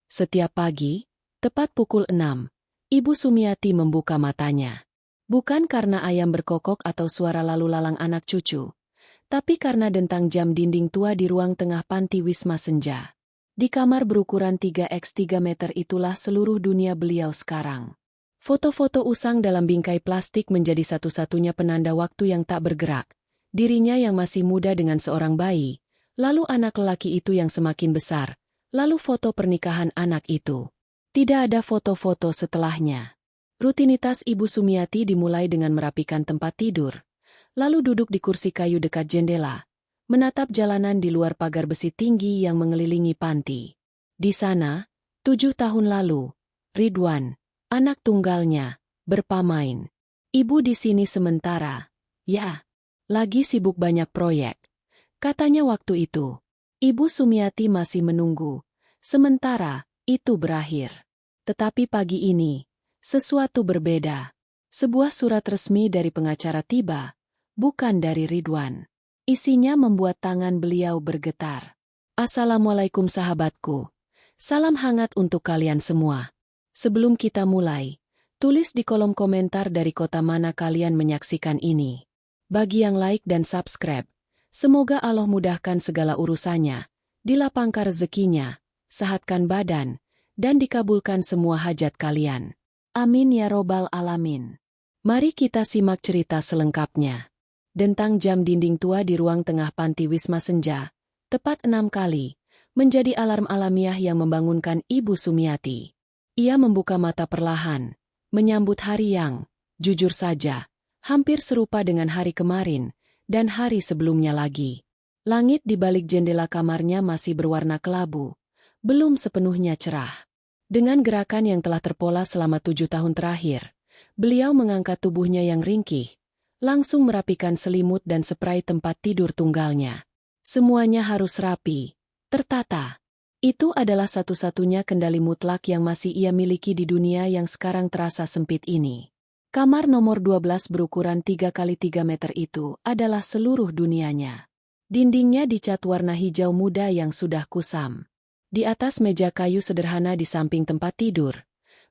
Setiap pagi, tepat pukul 6, Ibu Sumiati membuka matanya. Bukan karena ayam berkokok atau suara lalu lalang anak cucu, tapi karena dentang jam dinding tua di ruang tengah panti Wisma Senja. Di kamar berukuran 3x3 meter itulah seluruh dunia beliau sekarang. Foto-foto usang dalam bingkai plastik menjadi satu-satunya penanda waktu yang tak bergerak. Dirinya yang masih muda dengan seorang bayi, lalu anak lelaki itu yang semakin besar, lalu foto pernikahan anak itu. Tidak ada foto-foto setelahnya. Rutinitas Ibu Sumiati dimulai dengan merapikan tempat tidur, lalu duduk di kursi kayu dekat jendela, menatap jalanan di luar pagar besi tinggi yang mengelilingi panti. Di sana, 7 tahun lalu, Ridwan, anak tunggalnya, berpamain. Ibu di sini sementara. Ya, lagi sibuk banyak proyek. Katanya waktu itu. Ibu Sumiati masih menunggu. Sementara, itu berakhir. Tetapi pagi ini, sesuatu berbeda. Sebuah surat resmi dari pengacara tiba, bukan dari Ridwan. Isinya membuat tangan beliau bergetar. Assalamualaikum sahabatku. Salam hangat untuk kalian semua. Sebelum kita mulai, tulis di kolom komentar dari kota mana kalian menyaksikan ini. Bagi yang like dan subscribe, semoga Allah mudahkan segala urusannya, dilapangkan rezekinya, sehatkan badan, dan dikabulkan semua hajat kalian. Amin ya robbal alamin. Mari kita simak cerita selengkapnya. Dentang jam dinding tua di ruang tengah panti Wisma Senja, tepat 6 kali, menjadi alarm alamiah yang membangunkan Ibu Sumiati. Ia membuka mata perlahan, menyambut hari yang, jujur saja, hampir serupa dengan hari kemarin, dan hari sebelumnya lagi. Langit di balik jendela kamarnya masih berwarna kelabu, belum sepenuhnya cerah. Dengan gerakan yang telah terpola selama 7 tahun terakhir, beliau mengangkat tubuhnya yang ringkih, langsung merapikan selimut dan spray tempat tidur tunggalnya. Semuanya harus rapi, tertata. Itu adalah satu-satunya kendali mutlak yang masih ia miliki di dunia yang sekarang terasa sempit ini. Kamar nomor 12 berukuran 3x3 meter itu adalah seluruh dunianya. Dindingnya dicat warna hijau muda yang sudah kusam. Di atas meja kayu sederhana di samping tempat tidur,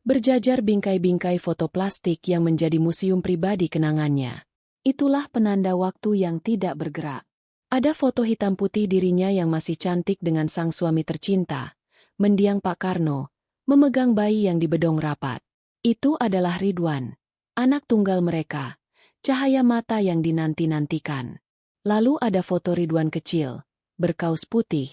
berjajar bingkai-bingkai foto plastik yang menjadi museum pribadi kenangannya. Itulah penanda waktu yang tidak bergerak. Ada foto hitam putih dirinya yang masih cantik dengan sang suami tercinta, mendiang Pak Karno, memegang bayi yang dibedong rapat. Itu adalah Ridwan, anak tunggal mereka, cahaya mata yang dinanti-nantikan. Lalu ada foto Ridwan kecil, berkaus putih,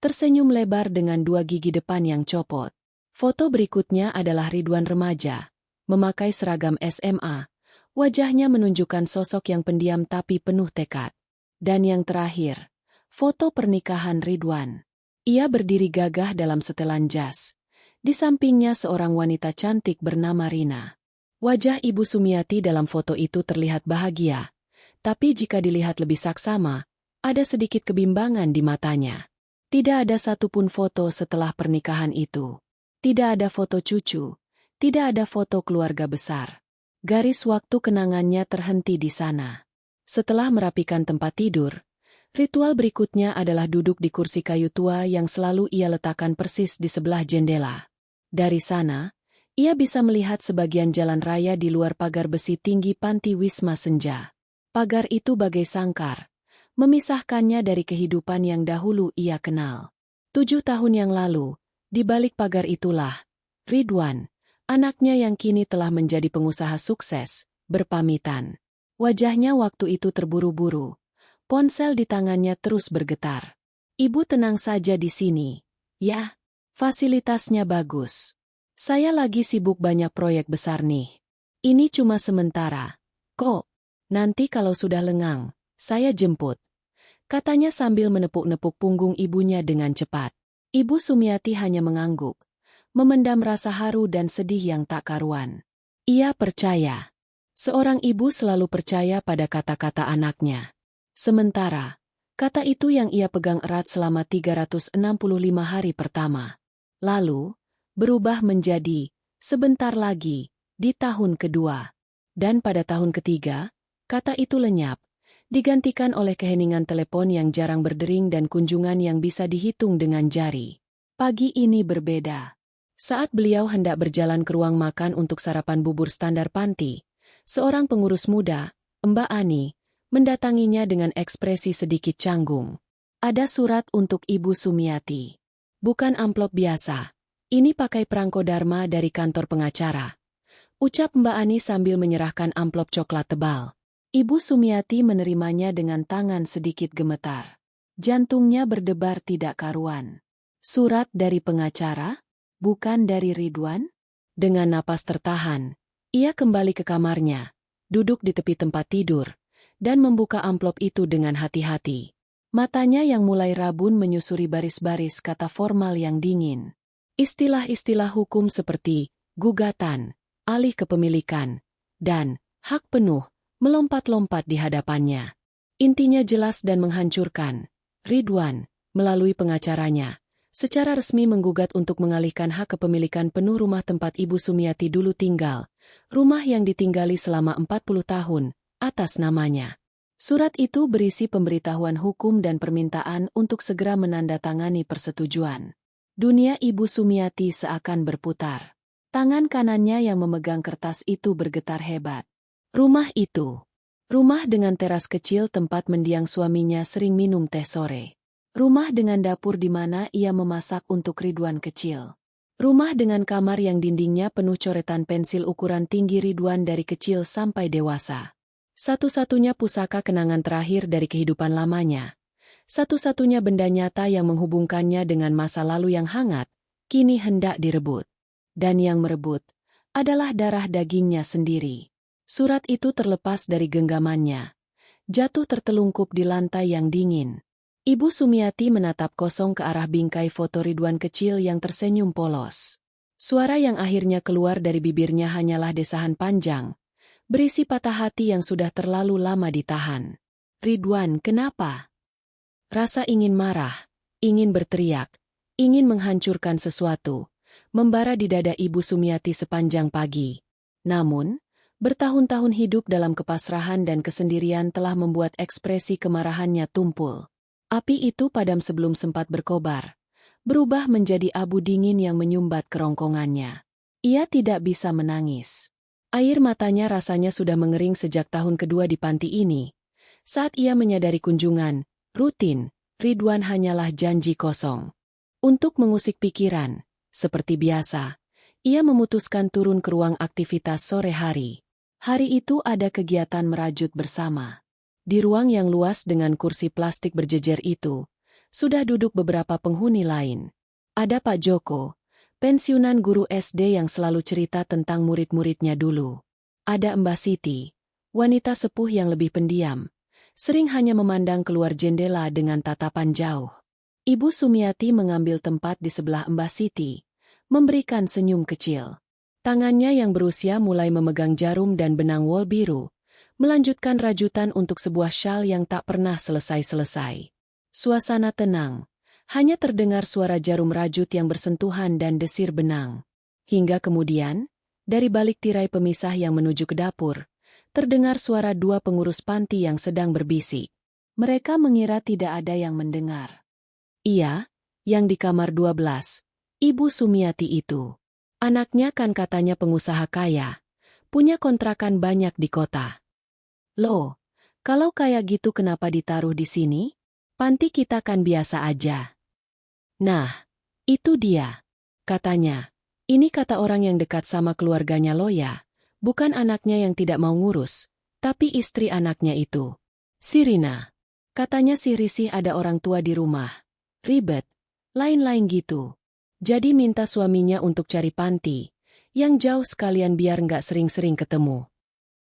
tersenyum lebar dengan 2 gigi depan yang copot. Foto berikutnya adalah Ridwan remaja, memakai seragam SMA, wajahnya menunjukkan sosok yang pendiam tapi penuh tekad. Dan yang terakhir, foto pernikahan Ridwan. Ia berdiri gagah dalam setelan jas. Di sampingnya seorang wanita cantik bernama Rina. Wajah Ibu Sumiati dalam foto itu terlihat bahagia, tapi jika dilihat lebih saksama, ada sedikit kebimbangan di matanya. Tidak ada satupun foto setelah pernikahan itu. Tidak ada foto cucu, tidak ada foto keluarga besar. Garis waktu kenangannya terhenti di sana. Setelah merapikan tempat tidur, ritual berikutnya adalah duduk di kursi kayu tua yang selalu ia letakkan persis di sebelah jendela. Dari sana, ia bisa melihat sebagian jalan raya di luar pagar besi tinggi panti Wisma Senja. Pagar itu bagai sangkar, memisahkannya dari kehidupan yang dahulu ia kenal. 7 tahun yang lalu, di balik pagar itulah, Ridwan, anaknya yang kini telah menjadi pengusaha sukses, berpamitan. Wajahnya waktu itu terburu-buru. Ponsel di tangannya terus bergetar. Ibu tenang saja di sini. Ya, fasilitasnya bagus. Saya lagi sibuk banyak proyek besar nih. Ini cuma sementara. Kok, nanti kalau sudah lengang, saya jemput. Katanya sambil menepuk-nepuk punggung ibunya dengan cepat. Ibu Sumiati hanya mengangguk, memendam rasa haru dan sedih yang tak karuan. Ia percaya. Seorang ibu selalu percaya pada kata-kata anaknya. Sementara, kata itu yang ia pegang erat selama 365 hari pertama. Lalu, berubah menjadi, sebentar lagi, di tahun kedua. Dan pada tahun ketiga, kata itu lenyap, digantikan oleh keheningan telepon yang jarang berdering dan kunjungan yang bisa dihitung dengan jari. Pagi ini berbeda. Saat beliau hendak berjalan ke ruang makan untuk sarapan bubur standar panti, seorang pengurus muda, Mbak Ani, mendatanginya dengan ekspresi sedikit canggung. Ada surat untuk Ibu Sumiati. Bukan amplop biasa. Ini pakai perangko dharma dari kantor pengacara. Ucap Mbak Ani sambil menyerahkan amplop coklat tebal. Ibu Sumiati menerimanya dengan tangan sedikit gemetar. Jantungnya berdebar tidak karuan. Surat dari pengacara? Bukan dari Ridwan? Dengan napas tertahan, ia kembali ke kamarnya, duduk di tepi tempat tidur, dan membuka amplop itu dengan hati-hati. Matanya yang mulai rabun menyusuri baris-baris kata formal yang dingin. Istilah-istilah hukum seperti gugatan, alih kepemilikan, dan hak penuh melompat-lompat di hadapannya. Intinya jelas dan menghancurkan. Ridwan, melalui pengacaranya, secara resmi menggugat untuk mengalihkan hak kepemilikan penuh rumah tempat Ibu Sumiati dulu tinggal, rumah yang ditinggali selama 40 tahun, atas namanya. Surat itu berisi pemberitahuan hukum dan permintaan untuk segera menandatangani persetujuan. Dunia Ibu Sumiati seakan berputar. Tangan kanannya yang memegang kertas itu bergetar hebat. Rumah itu. Rumah dengan teras kecil tempat mendiang suaminya sering minum teh sore. Rumah dengan dapur di mana ia memasak untuk Ridwan kecil. Rumah dengan kamar yang dindingnya penuh coretan pensil ukuran tinggi Ridwan dari kecil sampai dewasa. Satu-satunya pusaka kenangan terakhir dari kehidupan lamanya. Satu-satunya benda nyata yang menghubungkannya dengan masa lalu yang hangat, kini hendak direbut. Dan yang merebut adalah darah dagingnya sendiri. Surat itu terlepas dari genggamannya. Jatuh tertelungkup di lantai yang dingin. Ibu Sumiati menatap kosong ke arah bingkai foto Ridwan kecil yang tersenyum polos. Suara yang akhirnya keluar dari bibirnya hanyalah desahan panjang, berisi patah hati yang sudah terlalu lama ditahan. Ridwan, kenapa? Rasa ingin marah, ingin berteriak, ingin menghancurkan sesuatu, membara di dada Ibu Sumiati sepanjang pagi. Namun, bertahun-tahun hidup dalam kepasrahan dan kesendirian telah membuat ekspresi kemarahannya tumpul. Api itu padam sebelum sempat berkobar, berubah menjadi abu dingin yang menyumbat kerongkongannya. Ia tidak bisa menangis. Air matanya rasanya sudah mengering sejak tahun kedua di panti ini. Saat ia menyadari kunjungan rutin, Ridwan hanyalah janji kosong. Untuk mengusik pikiran, seperti biasa, ia memutuskan turun ke ruang aktivitas sore hari. Hari itu ada kegiatan merajut bersama. Di ruang yang luas dengan kursi plastik berjejer itu, sudah duduk beberapa penghuni lain. Ada Pak Joko, pensiunan guru SD yang selalu cerita tentang murid-muridnya dulu. Ada Mbak Siti, wanita sepuh yang lebih pendiam, sering hanya memandang keluar jendela dengan tatapan jauh. Ibu Sumiati mengambil tempat di sebelah Mbak Siti, memberikan senyum kecil. Tangannya yang berusia mulai memegang jarum dan benang wol biru, melanjutkan rajutan untuk sebuah syal yang tak pernah selesai-selesai. Suasana tenang, hanya terdengar suara jarum rajut yang bersentuhan dan desir benang. Hingga kemudian, dari balik tirai pemisah yang menuju ke dapur, terdengar suara dua pengurus panti yang sedang berbisik. Mereka mengira tidak ada yang mendengar. Iya, yang di kamar 12, Ibu Sumiati itu. Anaknya kan katanya pengusaha kaya, punya kontrakan banyak di kota. Loh, kalau kayak gitu kenapa ditaruh di sini? Panti kita kan biasa aja. Nah, itu dia. Katanya, ini kata orang yang dekat sama keluarganya lo ya, bukan anaknya yang tidak mau ngurus, tapi istri anaknya itu. Sirina. Katanya si risih ada orang tua di rumah. Ribet, lain-lain gitu. Jadi minta suaminya untuk cari panti, yang jauh sekalian biar nggak sering-sering ketemu.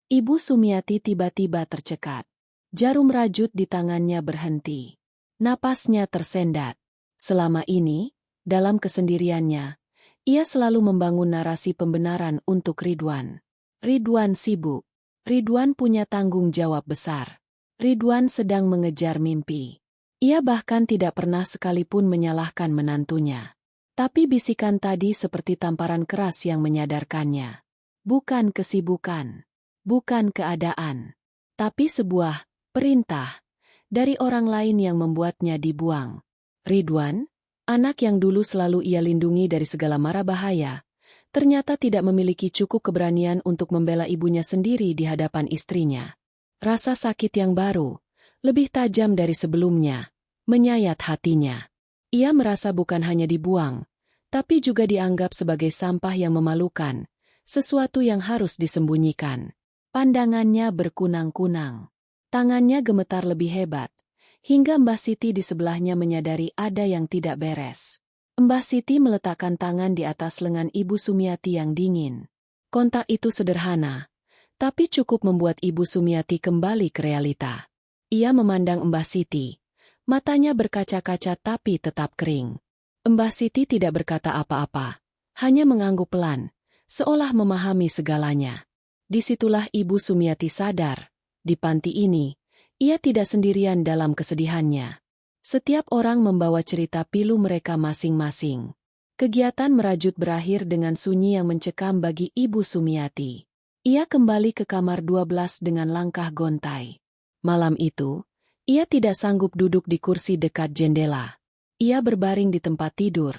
Ibu Sumiati tiba-tiba tercekat. Jarum rajut di tangannya berhenti. Napasnya tersendat. Selama ini, dalam kesendiriannya, ia selalu membangun narasi pembenaran untuk Ridwan. Ridwan sibuk. Ridwan punya tanggung jawab besar. Ridwan sedang mengejar mimpi. Ia bahkan tidak pernah sekalipun menyalahkan menantunya. Tapi bisikan tadi seperti tamparan keras yang menyadarkannya. Bukan kesibukan. Bukan keadaan, tapi sebuah perintah dari orang lain yang membuatnya dibuang. Ridwan, Anak yang dulu selalu ia lindungi dari segala mara bahaya, ternyata tidak memiliki cukup keberanian untuk membela ibunya sendiri di hadapan istrinya. Rasa sakit yang baru, lebih tajam dari sebelumnya, menyayat hatinya. Ia merasa bukan hanya dibuang, tapi juga dianggap sebagai sampah yang memalukan, sesuatu yang harus disembunyikan. Pandangannya berkunang-kunang. Tangannya gemetar lebih hebat, hingga Mbah Siti di sebelahnya menyadari ada yang tidak beres. Mbah Siti meletakkan tangan di atas lengan Ibu Sumiati yang dingin. Kontak itu sederhana, tapi cukup membuat Ibu Sumiati kembali ke realita. Ia memandang Mbah Siti. Matanya berkaca-kaca tapi tetap kering. Mbah Siti tidak berkata apa-apa, hanya mengangguk pelan, seolah memahami segalanya. Disitulah Ibu Sumiati sadar, di panti ini, ia tidak sendirian dalam kesedihannya. Setiap orang membawa cerita pilu mereka masing-masing. Kegiatan merajut berakhir dengan sunyi yang mencekam bagi Ibu Sumiati. Ia kembali ke kamar 12 dengan langkah gontai. Malam itu, ia tidak sanggup duduk di kursi dekat jendela. Ia berbaring di tempat tidur,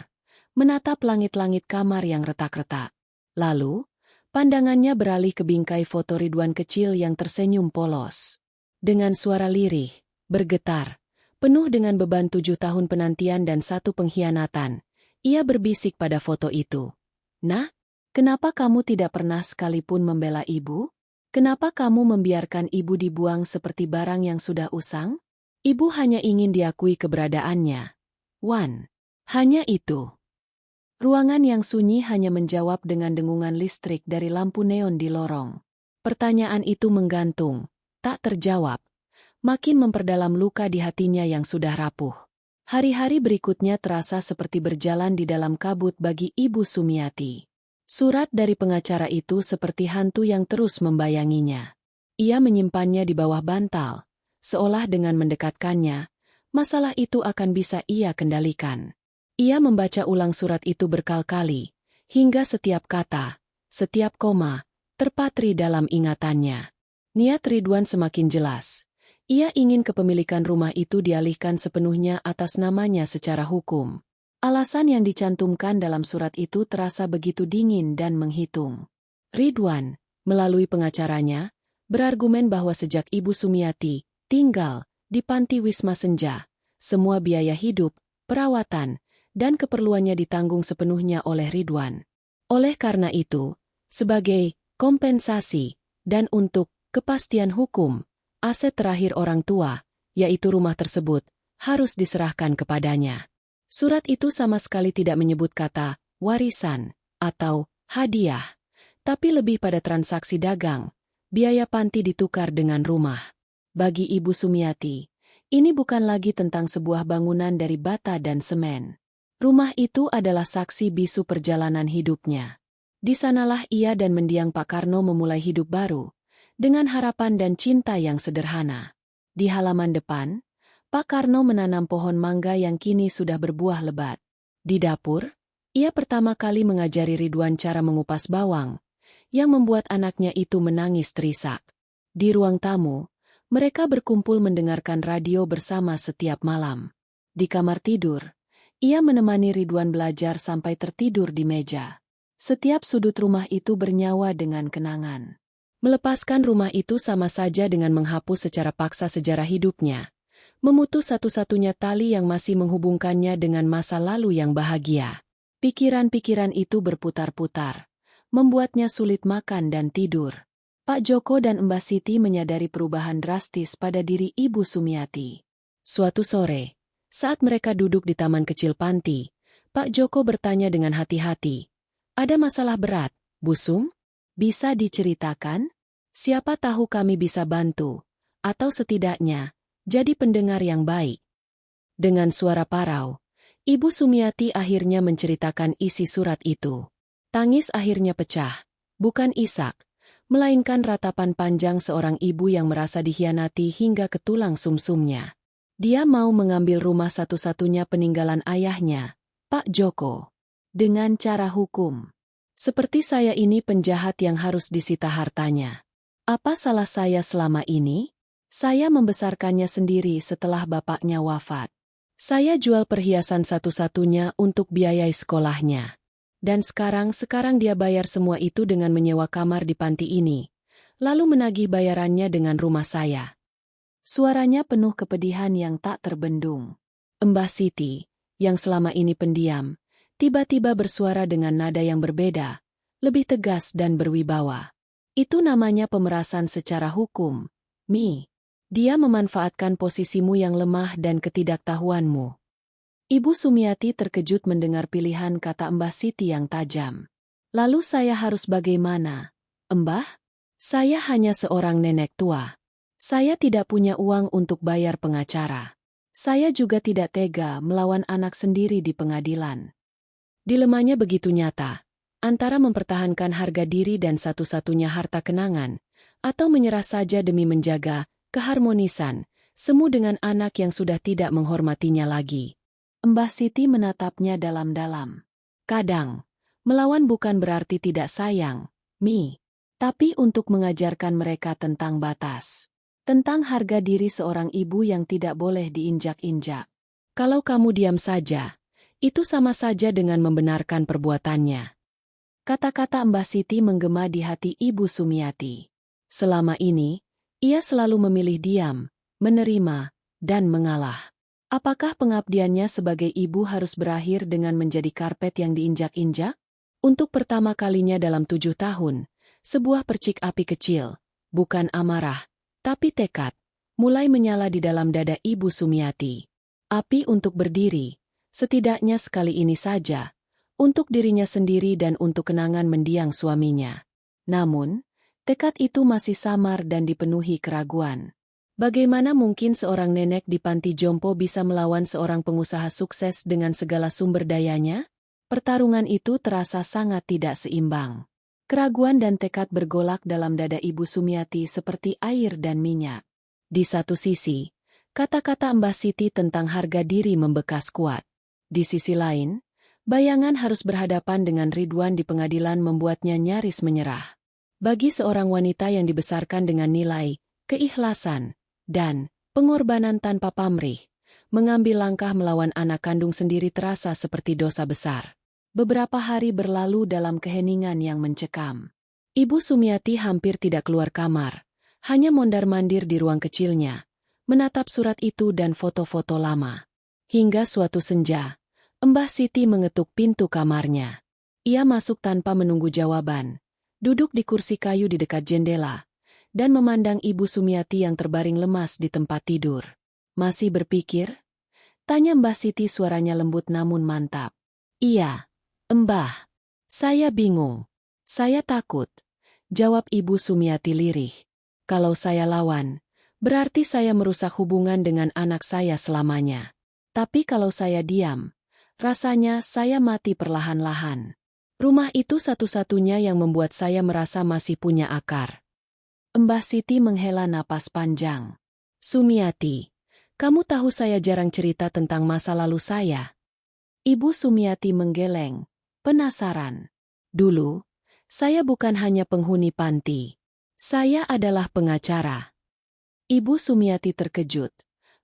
menatap langit-langit kamar yang retak-retak. Lalu, pandangannya beralih ke bingkai foto Ridwan kecil yang tersenyum polos. Dengan suara lirih, bergetar, penuh dengan beban 7 tahun penantian dan 1 pengkhianatan, ia berbisik pada foto itu. "Nah, kenapa kamu tidak pernah sekalipun membela ibu? Kenapa kamu membiarkan ibu dibuang seperti barang yang sudah usang? Ibu hanya ingin diakui keberadaannya. Wan." Hanya itu. Ruangan yang sunyi hanya menjawab dengan dengungan listrik dari lampu neon di lorong. Pertanyaan itu menggantung, tak terjawab, makin memperdalam luka di hatinya yang sudah rapuh. Hari-hari berikutnya terasa seperti berjalan di dalam kabut bagi Ibu Sumiati. Surat dari pengacara itu seperti hantu yang terus membayanginya. Ia menyimpannya di bawah bantal, seolah dengan mendekatkannya, masalah itu akan bisa ia kendalikan. Ia membaca ulang surat itu berkali-kali, hingga setiap kata, setiap koma, terpatri dalam ingatannya. Niat Ridwan semakin jelas. Ia ingin kepemilikan rumah itu dialihkan sepenuhnya atas namanya secara hukum. Alasan yang dicantumkan dalam surat itu terasa begitu dingin dan menghitung. Ridwan, melalui pengacaranya, berargumen bahwa sejak Ibu Sumiati tinggal di panti Wisma Senja, semua biaya hidup, perawatan, dan keperluannya ditanggung sepenuhnya oleh Ridwan. Oleh karena itu, sebagai kompensasi dan untuk kepastian hukum, aset terakhir orang tua, yaitu rumah tersebut, harus diserahkan kepadanya. Surat itu sama sekali tidak menyebut kata warisan atau hadiah, tapi lebih pada transaksi dagang, biaya panti ditukar dengan rumah. Bagi Ibu Sumiati, ini bukan lagi tentang sebuah bangunan dari bata dan semen. Rumah itu adalah saksi bisu perjalanan hidupnya. Di sanalah ia dan mendiang Pak Karno memulai hidup baru, dengan harapan dan cinta yang sederhana. Di halaman depan, Pak Karno menanam pohon mangga yang kini sudah berbuah lebat. Di dapur, ia pertama kali mengajari Ridwan cara mengupas bawang, yang membuat anaknya itu menangis terisak. Di ruang tamu, mereka berkumpul mendengarkan radio bersama setiap malam. Di kamar tidur, ia menemani Ridwan belajar sampai tertidur di meja. Setiap sudut rumah itu bernyawa dengan kenangan. Melepaskan rumah itu sama saja dengan menghapus secara paksa sejarah hidupnya, memutus satu-satunya tali yang masih menghubungkannya dengan masa lalu yang bahagia. Pikiran-pikiran itu berputar-putar, membuatnya sulit makan dan tidur. Pak Joko dan Mbak Siti menyadari perubahan drastis pada diri Ibu Sumiati. Suatu sore, saat mereka duduk di taman kecil panti, Pak Joko bertanya dengan hati-hati, "Ada masalah berat, Bu Sum? Bisa diceritakan? Siapa tahu kami bisa bantu, atau setidaknya, jadi pendengar yang baik." Dengan suara parau, Ibu Sumiati akhirnya menceritakan isi surat itu. Tangis akhirnya pecah, bukan isak, melainkan ratapan panjang seorang ibu yang merasa dikhianati hingga ke tulang sumsumnya. Dia mau mengambil rumah satu-satunya peninggalan ayahnya, Pak Joko, dengan cara hukum. "Seperti saya ini penjahat yang harus disita hartanya. Apa salah saya selama ini? Saya membesarkannya sendiri setelah bapaknya wafat. Saya jual perhiasan satu-satunya untuk biayai sekolahnya. Dan sekarang dia bayar semua itu dengan menyewa kamar di panti ini, lalu menagih bayarannya dengan rumah saya. Suaranya penuh kepedihan yang tak terbendung. Mbah Siti, yang selama ini pendiam, tiba-tiba bersuara dengan nada yang berbeda, lebih tegas dan berwibawa. Itu namanya pemerasan secara hukum, Mi. Dia memanfaatkan posisimu yang lemah dan ketidaktahuanmu. Ibu Sumiati terkejut mendengar pilihan kata Mbah Siti yang tajam. Lalu saya harus bagaimana? Mbah? Saya hanya seorang nenek tua. Saya tidak punya uang untuk bayar pengacara. Saya juga tidak tega melawan anak sendiri di pengadilan. Dilemanya begitu nyata, antara mempertahankan harga diri dan satu-satunya harta kenangan, atau menyerah saja demi menjaga keharmonisan, semu dengan anak yang sudah tidak menghormatinya lagi. Mbah Siti menatapnya dalam-dalam. Kadang, melawan bukan berarti tidak sayang, Mi. Tapi untuk mengajarkan mereka tentang batas. Tentang harga diri seorang ibu yang tidak boleh diinjak-injak. Kalau kamu diam saja, itu sama saja dengan membenarkan perbuatannya. Kata-kata Mbah Siti menggema di hati Ibu Sumiati. Selama ini, ia selalu memilih diam, menerima, dan mengalah. Apakah pengabdiannya sebagai ibu harus berakhir dengan menjadi karpet yang diinjak-injak? Untuk pertama kalinya dalam 7 tahun, sebuah percik api kecil, bukan amarah, tapi tekad, mulai menyala di dalam dada Ibu Sumiati. Api untuk berdiri, setidaknya sekali ini saja, untuk dirinya sendiri dan untuk kenangan mendiang suaminya. Namun, tekad itu masih samar dan dipenuhi keraguan. Bagaimana mungkin seorang nenek di panti jompo bisa melawan seorang pengusaha sukses dengan segala sumber dayanya? Pertarungan itu terasa sangat tidak seimbang. Keraguan dan tekad bergolak dalam dada Ibu Sumiati seperti air dan minyak. Di satu sisi, kata-kata Mbah Siti tentang harga diri membekas kuat. Di sisi lain, bayangan harus berhadapan dengan Ridwan di pengadilan membuatnya nyaris menyerah. Bagi seorang wanita yang dibesarkan dengan nilai, keikhlasan, dan pengorbanan tanpa pamrih, mengambil langkah melawan anak kandung sendiri terasa seperti dosa besar. Beberapa hari berlalu dalam keheningan yang mencekam. Ibu Sumiati hampir tidak keluar kamar, hanya mondar-mandir di ruang kecilnya, menatap surat itu dan foto-foto lama. Hingga suatu senja, Mbah Siti mengetuk pintu kamarnya. Ia masuk tanpa menunggu jawaban. Duduk di kursi kayu di dekat jendela, dan memandang Ibu Sumiati yang terbaring lemas di tempat tidur. Masih berpikir? Tanya Mbah Siti, suaranya lembut namun mantap. Iya, Mbah. Saya bingung. Saya takut. Jawab Ibu Sumiati lirih. Kalau saya lawan, berarti saya merusak hubungan dengan anak saya selamanya. Tapi kalau saya diam, rasanya saya mati perlahan-lahan. Rumah itu satu-satunya yang membuat saya merasa masih punya akar. Mbah Siti menghela napas panjang. Sumiati, kamu tahu saya jarang cerita tentang masa lalu saya. Ibu Sumiati menggeleng, penasaran. Dulu, saya bukan hanya penghuni panti. Saya adalah pengacara. Ibu Sumiati terkejut.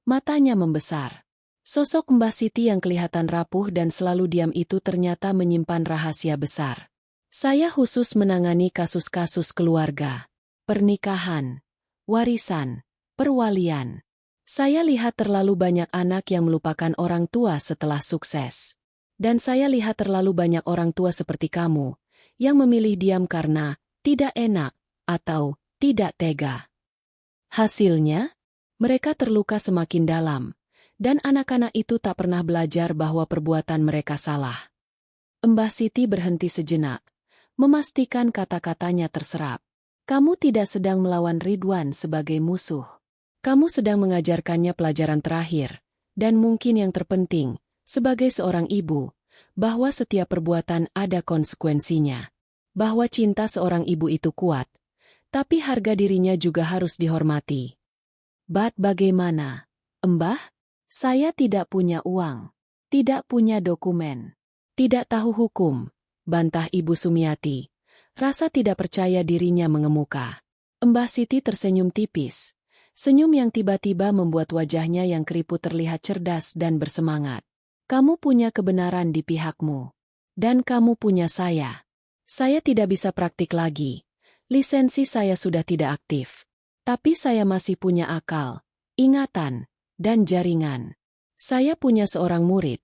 Matanya membesar. Sosok Mbah Siti yang kelihatan rapuh dan selalu diam itu ternyata menyimpan rahasia besar. Saya khusus menangani kasus-kasus keluarga, pernikahan, warisan, perwalian. Saya lihat terlalu banyak anak yang melupakan orang tua setelah sukses. Dan saya lihat terlalu banyak orang tua seperti kamu, yang memilih diam karena tidak enak atau tidak tega. Hasilnya, mereka terluka semakin dalam. Dan anak-anak itu tak pernah belajar bahwa perbuatan mereka salah. Mbah Siti berhenti sejenak, memastikan kata-katanya terserap. Kamu tidak sedang melawan Ridwan sebagai musuh. Kamu sedang mengajarkannya pelajaran terakhir, dan mungkin yang terpenting, sebagai seorang ibu, bahwa setiap perbuatan ada konsekuensinya. Bahwa cinta seorang ibu itu kuat, tapi harga dirinya juga harus dihormati. Bagaimana, Mbah? Saya tidak punya uang, tidak punya dokumen, tidak tahu hukum, bantah Ibu Sumiati. Rasa tidak percaya dirinya mengemuka. Mbah Siti tersenyum tipis, Senyum yang tiba-tiba membuat wajahnya yang keriput terlihat cerdas dan bersemangat. Kamu punya kebenaran di pihakmu. Dan kamu punya saya. Saya tidak bisa praktik lagi. Lisensi saya sudah tidak aktif. Tapi saya masih punya akal, ingatan, dan jaringan. Saya punya seorang murid.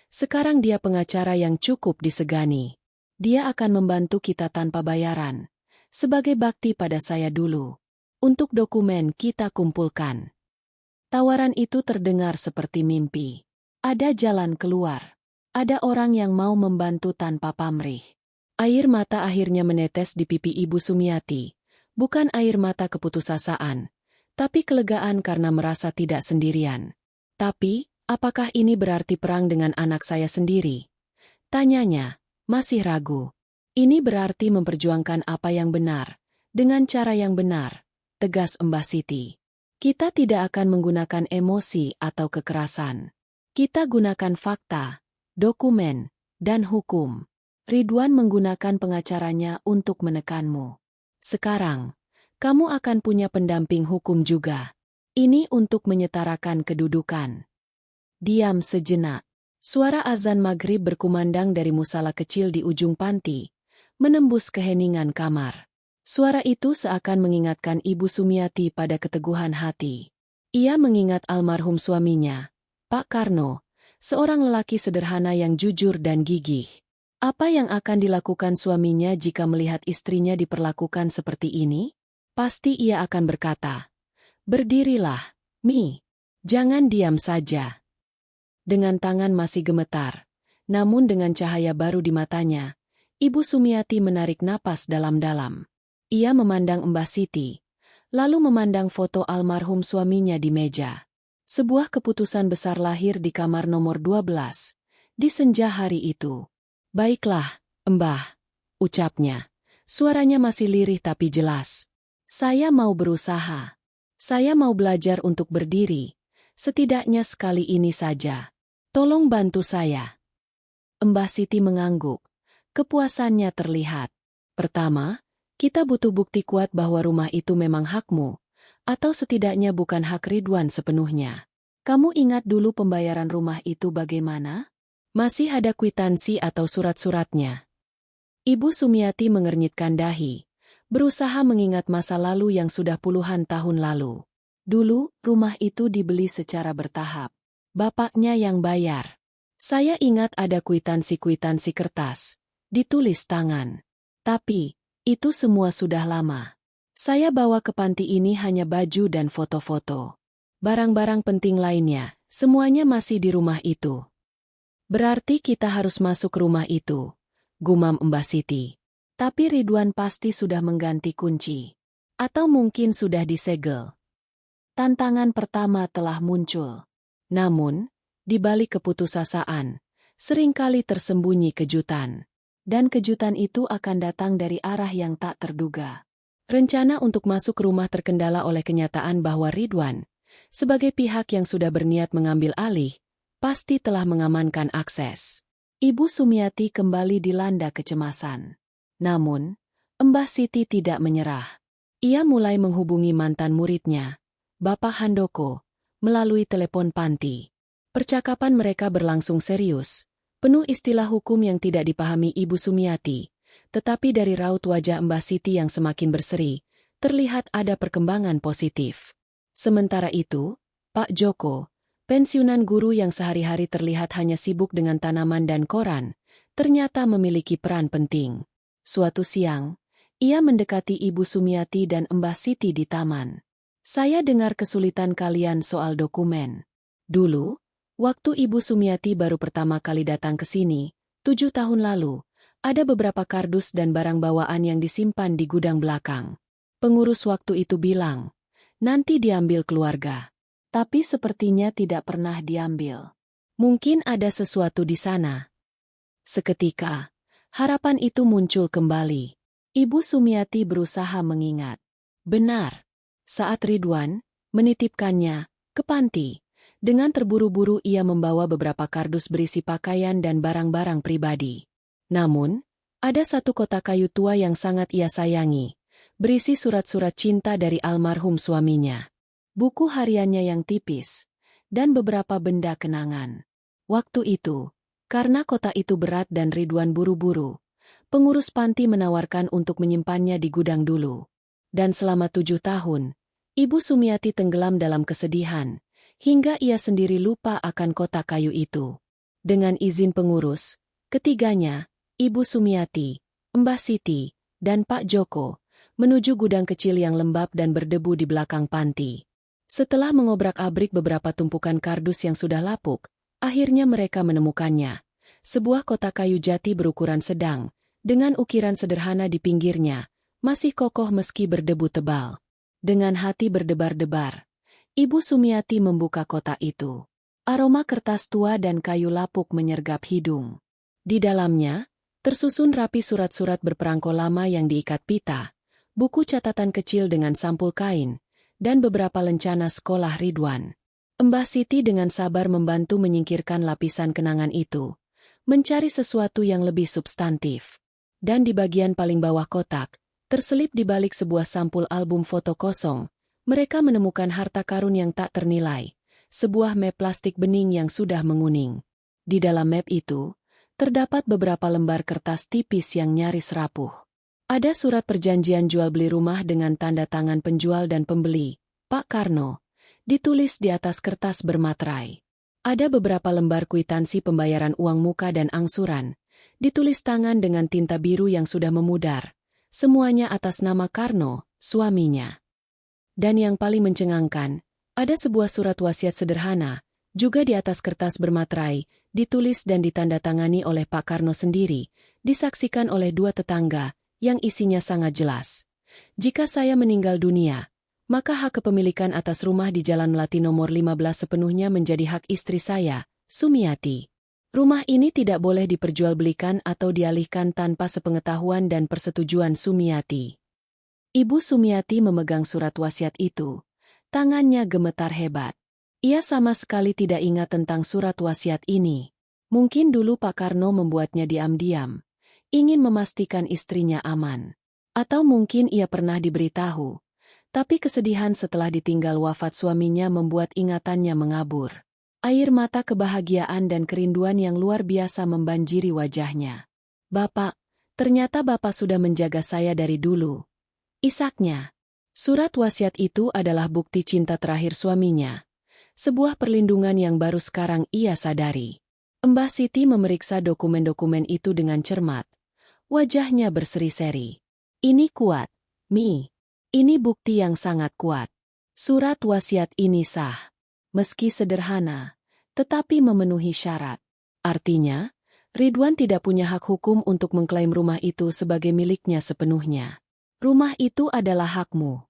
Sekarang dia pengacara yang cukup disegani. Dia akan membantu kita tanpa bayaran. Sebagai bakti pada saya dulu. Untuk dokumen kita kumpulkan. Tawaran itu terdengar seperti mimpi. Ada jalan keluar. Ada orang yang mau membantu tanpa pamrih. Air mata akhirnya menetes di pipi Ibu Sumiati. Bukan air mata keputusasaan, tapi kelegaan karena merasa tidak sendirian. Tapi, apakah ini berarti perang dengan anak saya sendiri? Tanyanya, masih ragu. Ini berarti memperjuangkan apa yang benar, dengan cara yang benar. Tegas Mbah Siti. Kita tidak akan menggunakan emosi atau kekerasan. Kita gunakan fakta, dokumen, dan hukum. Ridwan menggunakan pengacaranya untuk menekanmu. Sekarang, kamu akan punya pendamping hukum juga. Ini untuk menyetarakan kedudukan. Diam sejenak. Suara azan maghrib berkumandang dari musala kecil di ujung panti, menembus keheningan kamar. Suara itu seakan mengingatkan Ibu Sumiati pada keteguhan hati. Ia mengingat almarhum suaminya, Pak Karno, seorang lelaki sederhana yang jujur dan gigih. Apa yang akan dilakukan suaminya jika melihat istrinya diperlakukan seperti ini? Pasti ia akan berkata, "Berdirilah, Mi. Jangan diam saja." Dengan tangan masih gemetar, namun dengan cahaya baru di matanya, Ibu Sumiati menarik napas dalam-dalam. Ia memandang Mbah Siti, lalu memandang foto almarhum suaminya di meja. Sebuah keputusan besar lahir di kamar nomor 12, di senja hari itu. "Baiklah, Mbah," ucapnya. Suaranya masih lirih tapi jelas. "Saya mau berusaha. Saya mau belajar untuk berdiri, setidaknya sekali ini saja. Tolong bantu saya." Mbah Siti mengangguk. Kepuasannya terlihat. "Pertama, kita butuh bukti kuat bahwa rumah itu memang hakmu, atau setidaknya bukan hak Ridwan sepenuhnya. Kamu ingat dulu pembayaran rumah itu bagaimana? Masih ada kwitansi atau surat-suratnya?" Ibu Sumiati mengernyitkan dahi, berusaha mengingat masa lalu yang sudah puluhan tahun lalu. Dulu, rumah itu dibeli secara bertahap. Bapaknya yang bayar. Saya ingat ada kwitansi-kwitansi kertas, ditulis tangan. Tapi, itu semua sudah lama. Saya bawa ke panti ini hanya baju dan foto-foto. Barang-barang penting lainnya, semuanya masih di rumah itu. "Berarti kita harus masuk rumah itu," gumam Mbah Siti. "Tapi Ridwan pasti sudah mengganti kunci. Atau mungkin sudah disegel." Tantangan pertama telah muncul. Namun, di balik keputusasaan, seringkali tersembunyi kejutan. Dan kejutan itu akan datang dari arah yang tak terduga. Rencana untuk masuk rumah terkendala oleh kenyataan bahwa Ridwan, sebagai pihak yang sudah berniat mengambil alih, pasti telah mengamankan akses. Ibu Sumiati kembali dilanda kecemasan. Namun, Mbah Siti tidak menyerah. Ia mulai menghubungi mantan muridnya, Bapak Handoko, melalui telepon panti. Percakapan mereka berlangsung serius, penuh istilah hukum yang tidak dipahami Ibu Sumiati, tetapi dari raut wajah Mbah Siti yang semakin berseri, terlihat ada perkembangan positif. Sementara itu, Pak Joko, pensiunan guru yang sehari-hari terlihat hanya sibuk dengan tanaman dan koran, ternyata memiliki peran penting. Suatu siang, ia mendekati Ibu Sumiati dan Mbah Siti di taman. "Saya dengar kesulitan kalian soal dokumen. Dulu, waktu Ibu Sumiati baru pertama kali datang ke sini, 7 tahun lalu, ada beberapa kardus dan barang bawaan yang disimpan di gudang belakang. Pengurus waktu itu bilang, nanti diambil keluarga. Tapi sepertinya tidak pernah diambil. Mungkin ada sesuatu di sana." Seketika, harapan itu muncul kembali. Ibu Sumiati berusaha mengingat. Benar, saat Ridwan menitipkannya ke panti, dengan terburu-buru ia membawa beberapa kardus berisi pakaian dan barang-barang pribadi. Namun, ada satu kotak kayu tua yang sangat ia sayangi, berisi surat-surat cinta dari almarhum suaminya. buku hariannya yang tipis, dan beberapa benda kenangan. Waktu itu, karena kotak itu berat dan Ridwan buru-buru, pengurus panti menawarkan untuk menyimpannya di gudang dulu. Dan selama 7 tahun, Ibu Sumiati tenggelam dalam kesedihan, hingga ia sendiri lupa akan kotak kayu itu. Dengan izin pengurus, ketiganya, Ibu Sumiati, Mbah Siti, dan Pak Joko, menuju gudang kecil yang lembab dan berdebu di belakang panti. Setelah mengobrak-abrik beberapa tumpukan kardus yang sudah lapuk, akhirnya mereka menemukannya. Sebuah kotak kayu jati berukuran sedang, dengan ukiran sederhana di pinggirnya, masih kokoh meski berdebu tebal. Dengan hati berdebar-debar, Ibu Sumiati membuka kotak itu. Aroma kertas tua dan kayu lapuk menyergap hidung. Di dalamnya, tersusun rapi surat-surat berperangko lama yang diikat pita, buku catatan kecil dengan sampul kain, dan beberapa lencana sekolah Ridwan. Mbah Siti dengan sabar membantu menyingkirkan lapisan kenangan itu, mencari sesuatu yang lebih substantif. Dan di bagian paling bawah kotak, terselip di balik sebuah sampul album foto kosong, mereka menemukan harta karun yang tak ternilai, sebuah map plastik bening yang sudah menguning. Di dalam map itu, terdapat beberapa lembar kertas tipis yang nyaris rapuh. Ada surat perjanjian jual beli rumah dengan tanda tangan penjual dan pembeli, Pak Karno, ditulis di atas kertas bermaterai. Ada beberapa lembar kwitansi pembayaran uang muka dan angsuran, ditulis tangan dengan tinta biru yang sudah memudar, semuanya atas nama Karno, suaminya. Dan yang paling mencengangkan, ada sebuah surat wasiat sederhana, juga di atas kertas bermaterai, ditulis dan ditandatangani oleh Pak Karno sendiri, disaksikan oleh 2 tetangga, yang isinya sangat jelas. Jika saya meninggal dunia, maka hak kepemilikan atas rumah di Jalan Melati nomor 15 sepenuhnya menjadi hak istri saya, Sumiati. Rumah ini tidak boleh diperjualbelikan atau dialihkan tanpa sepengetahuan dan persetujuan Sumiati. Ibu Sumiati memegang surat wasiat itu. Tangannya gemetar hebat. Ia sama sekali tidak ingat tentang surat wasiat ini. Mungkin dulu Pak Karno membuatnya diam-diam, ingin memastikan istrinya aman. Atau mungkin ia pernah diberitahu, tapi kesedihan setelah ditinggal wafat suaminya membuat ingatannya mengabur. Air mata kebahagiaan dan kerinduan yang luar biasa membanjiri wajahnya. Bapak, ternyata Bapak sudah menjaga saya dari dulu. Isaknya. Surat wasiat itu adalah bukti cinta terakhir suaminya. Sebuah perlindungan yang baru sekarang ia sadari. Mbah Siti memeriksa dokumen-dokumen itu dengan cermat. Wajahnya berseri-seri. Ini kuat, Mi. Ini bukti yang sangat kuat. Surat wasiat ini sah. Meski sederhana, tetapi memenuhi syarat. Artinya, Ridwan tidak punya hak hukum untuk mengklaim rumah itu sebagai miliknya sepenuhnya. Rumah itu adalah hakmu.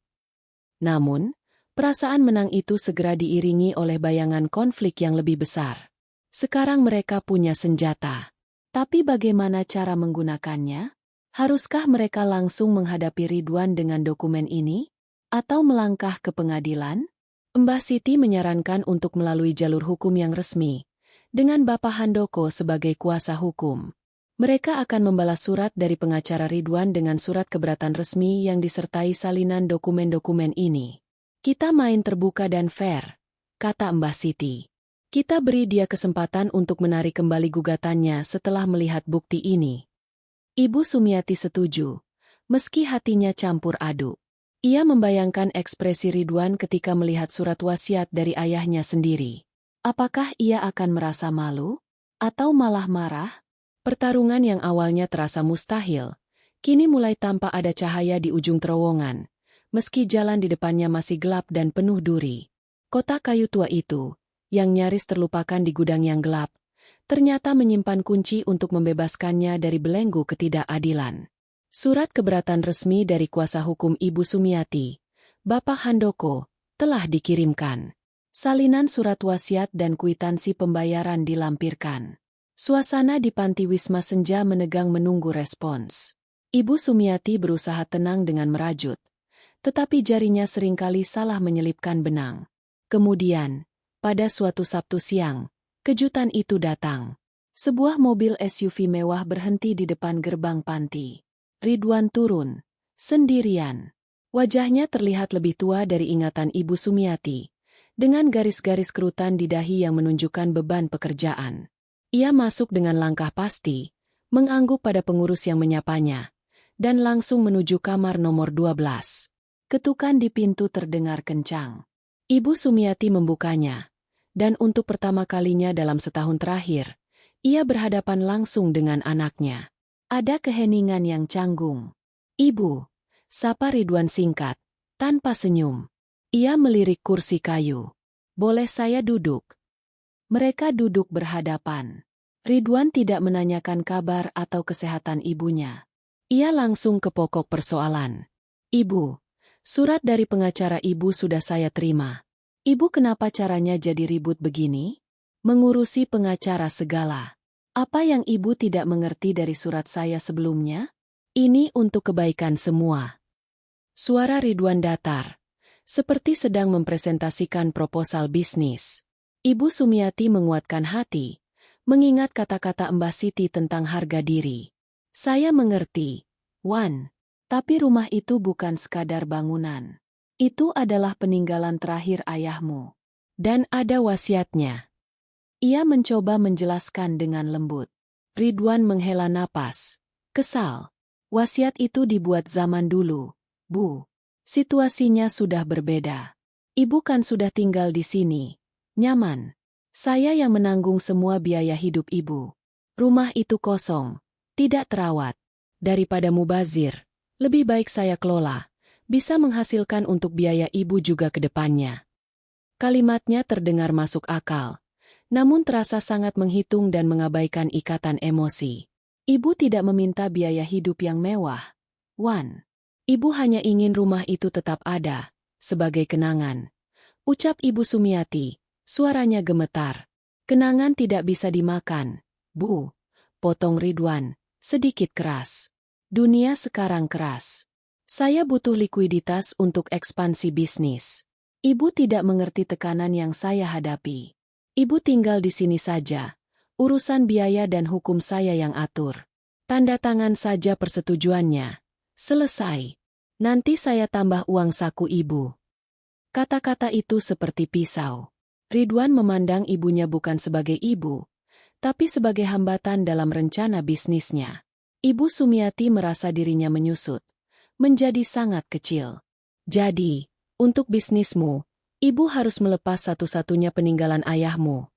Namun, perasaan menang itu segera diiringi oleh bayangan konflik yang lebih besar. Sekarang mereka punya senjata. Tapi bagaimana cara menggunakannya? Haruskah mereka langsung menghadapi Ridwan dengan dokumen ini? Atau melangkah ke pengadilan? Mbah Siti menyarankan untuk melalui jalur hukum yang resmi, dengan Bapak Handoko sebagai kuasa hukum. Mereka akan membalas surat dari pengacara Ridwan dengan surat keberatan resmi yang disertai salinan dokumen-dokumen ini. Kita main terbuka dan fair, kata Mbah Siti. Kita beri dia kesempatan untuk menarik kembali gugatannya setelah melihat bukti ini. Ibu Sumiati setuju, meski hatinya campur aduk. Ia membayangkan ekspresi Ridwan ketika melihat surat wasiat dari ayahnya sendiri. Apakah ia akan merasa malu? Atau malah marah? Pertarungan yang awalnya terasa mustahil, kini mulai tampak ada cahaya di ujung terowongan, meski jalan di depannya masih gelap dan penuh duri. Kotak kayu tua itu, yang nyaris terlupakan di gudang yang gelap, ternyata menyimpan kunci untuk membebaskannya dari belenggu ketidakadilan. Surat keberatan resmi dari kuasa hukum Ibu Sumiati, Bapak Handoko, telah dikirimkan. Salinan surat wasiat dan kwitansi pembayaran dilampirkan. Suasana di panti Wisma Senja menegang menunggu respons. Ibu Sumiati berusaha tenang dengan merajut, tetapi jarinya seringkali salah menyelipkan benang. Kemudian, pada suatu Sabtu siang, kejutan itu datang. Sebuah mobil SUV mewah berhenti di depan gerbang panti. Ridwan turun, sendirian. Wajahnya terlihat lebih tua dari ingatan Ibu Sumiati, dengan garis-garis kerutan di dahi yang menunjukkan beban pekerjaan. Ia masuk dengan langkah pasti, mengangguk pada pengurus yang menyapanya, dan langsung menuju kamar nomor 12. Ketukan di pintu terdengar kencang. Ibu Sumiati membukanya, dan untuk pertama kalinya dalam setahun terakhir, ia berhadapan langsung dengan anaknya. Ada keheningan yang canggung. "Ibu," sapa Ridwan singkat, tanpa senyum. Ia melirik kursi kayu. "Boleh saya duduk?" Mereka duduk berhadapan. Ridwan tidak menanyakan kabar atau kesehatan ibunya. Ia langsung ke pokok persoalan. "Ibu, surat dari pengacara ibu sudah saya terima. Ibu kenapa caranya jadi ribut begini? Mengurusi pengacara segala. Apa yang ibu tidak mengerti dari surat saya sebelumnya? Ini untuk kebaikan semua." Suara Ridwan datar, seperti sedang mempresentasikan proposal bisnis. Ibu Sumiati menguatkan hati, mengingat kata-kata Mbah Siti tentang harga diri. "Saya mengerti, Wan. Tapi rumah itu bukan sekadar bangunan. Itu adalah peninggalan terakhir ayahmu. Dan ada wasiatnya." Ia mencoba menjelaskan dengan lembut. Ridwan menghela napas. Kesal. "Wasiat itu dibuat zaman dulu, Bu. Situasinya sudah berbeda. Ibu kan sudah tinggal di sini. Nyaman. Saya yang menanggung semua biaya hidup ibu. Rumah itu kosong, tidak terawat. Daripada mubazir, lebih baik saya kelola. Bisa menghasilkan untuk biaya ibu juga ke depannya." Kalimatnya terdengar masuk akal, namun terasa sangat menghitung dan mengabaikan ikatan emosi. Ibu tidak meminta biaya hidup yang mewah, Wan. Ibu hanya ingin rumah itu tetap ada, sebagai kenangan. Ucap Ibu Sumiati, suaranya gemetar. "Kenangan tidak bisa dimakan, Bu," potong Ridwan, sedikit keras. "Dunia sekarang keras. Saya butuh likuiditas untuk ekspansi bisnis. Ibu tidak mengerti tekanan yang saya hadapi. Ibu tinggal di sini saja. Urusan biaya dan hukum saya yang atur. Tanda tangan saja persetujuannya. Selesai. Nanti saya tambah uang saku ibu." Kata-kata itu seperti pisau. Ridwan memandang ibunya bukan sebagai ibu, tapi sebagai hambatan dalam rencana bisnisnya. Ibu Sumiati merasa dirinya menyusut, menjadi sangat kecil. "Jadi, untuk bisnismu, ibu harus melepas satu-satunya peninggalan ayahmu?"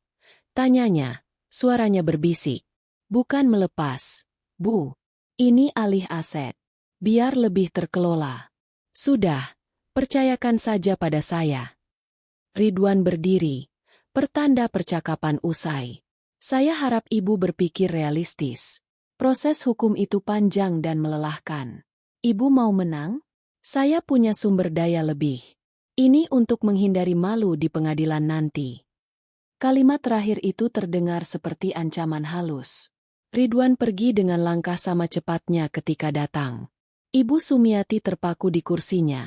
Tanyanya, suaranya berbisik. "Bukan melepas, Bu. Ini alih aset. Biar lebih terkelola. Sudah, percayakan saja pada saya." Ridwan berdiri, pertanda percakapan usai. "Saya harap ibu berpikir realistis. Proses hukum itu panjang dan melelahkan. Ibu mau menang? Saya punya sumber daya lebih. Ini untuk menghindari malu di pengadilan nanti." Kalimat terakhir itu terdengar seperti ancaman halus. Ridwan pergi dengan langkah sama cepatnya ketika datang. Ibu Sumiati terpaku di kursinya.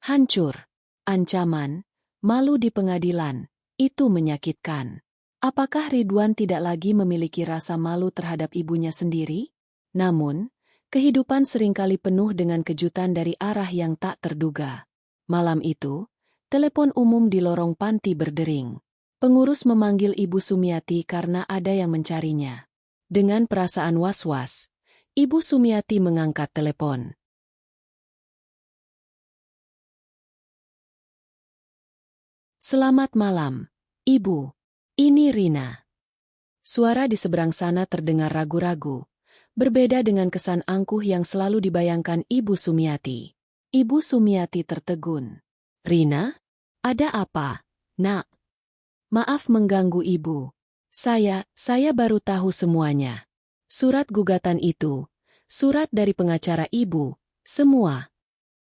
Hancur. Ancaman, malu di pengadilan, itu menyakitkan. Apakah Ridwan tidak lagi memiliki rasa malu terhadap ibunya sendiri? Namun, kehidupan seringkali penuh dengan kejutan dari arah yang tak terduga. Malam itu, telepon umum di lorong panti berdering. Pengurus memanggil Ibu Sumiati karena ada yang mencarinya. Dengan perasaan was-was, Ibu Sumiati mengangkat telepon. "Selamat malam, Ibu. Ini Rina." Suara di seberang sana terdengar ragu-ragu, berbeda dengan kesan angkuh yang selalu dibayangkan Ibu Sumiati. Ibu Sumiati tertegun. "Rina? Ada apa, Nak?" "Maaf mengganggu Ibu. Saya baru tahu semuanya. Surat gugatan itu, surat dari pengacara Ibu, semua."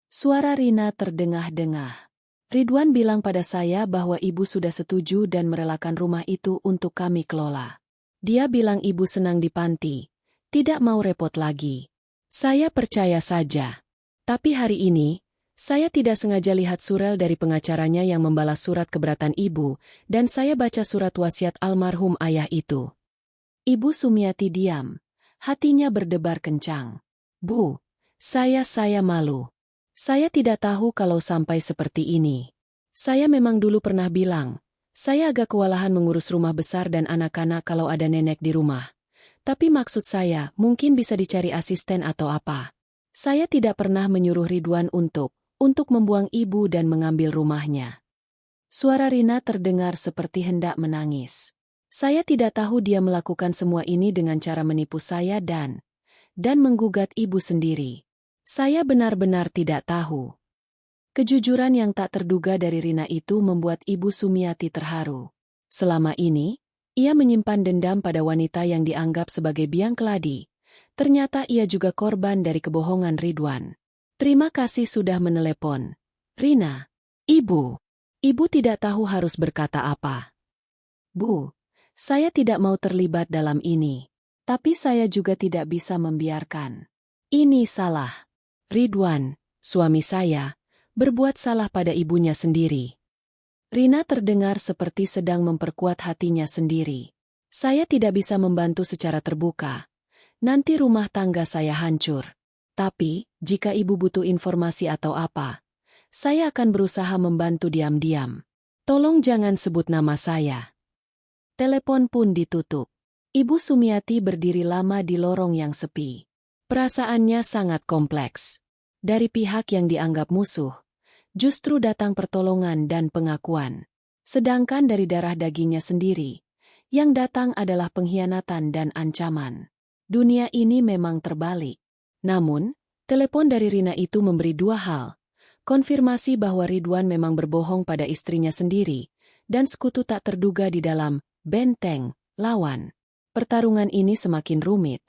Suara Rina terdengah-dengah. "Ridwan bilang pada saya bahwa ibu sudah setuju dan merelakan rumah itu untuk kami kelola. Dia bilang ibu senang di panti, tidak mau repot lagi. Saya percaya saja. Tapi hari ini, saya tidak sengaja lihat surel dari pengacaranya yang membalas surat keberatan ibu, dan saya baca surat wasiat almarhum ayah itu." Ibu Sumiati diam, hatinya berdebar kencang. "Bu, saya malu. Saya tidak tahu kalau sampai seperti ini. Saya memang dulu pernah bilang, saya agak kewalahan mengurus rumah besar dan anak-anak kalau ada nenek di rumah. Tapi maksud saya, mungkin bisa dicari asisten atau apa. Saya tidak pernah menyuruh Ridwan untuk membuang ibu dan mengambil rumahnya. Suara Rina terdengar seperti hendak menangis. Saya tidak tahu dia melakukan semua ini dengan cara menipu saya dan menggugat ibu sendiri. Saya benar-benar tidak tahu. Kejujuran yang tak terduga dari Rina itu membuat Ibu Sumiati terharu. Selama ini, ia menyimpan dendam pada wanita yang dianggap sebagai biang keladi. Ternyata ia juga korban dari kebohongan Ridwan. Terima kasih sudah menelepon. Rina, Ibu. Ibu tidak tahu harus berkata apa. Bu, saya tidak mau terlibat dalam ini. Tapi saya juga tidak bisa membiarkan. Ini salah. Ridwan, suami saya, berbuat salah pada ibunya sendiri. Rina terdengar seperti sedang memperkuat hatinya sendiri. Saya tidak bisa membantu secara terbuka. Nanti rumah tangga saya hancur. Tapi, jika ibu butuh informasi atau apa, saya akan berusaha membantu diam-diam. Tolong jangan sebut nama saya. Telepon pun ditutup. Ibu Sumiati berdiri lama di lorong yang sepi. Perasaannya sangat kompleks. Dari pihak yang dianggap musuh, justru datang pertolongan dan pengakuan. Sedangkan dari darah dagingnya sendiri, yang datang adalah pengkhianatan dan ancaman. Dunia ini memang terbalik. Namun, telepon dari Rina itu memberi dua hal. Konfirmasi bahwa Ridwan memang berbohong pada istrinya sendiri, dan sekutu tak terduga di dalam benteng lawan. Pertarungan ini semakin rumit,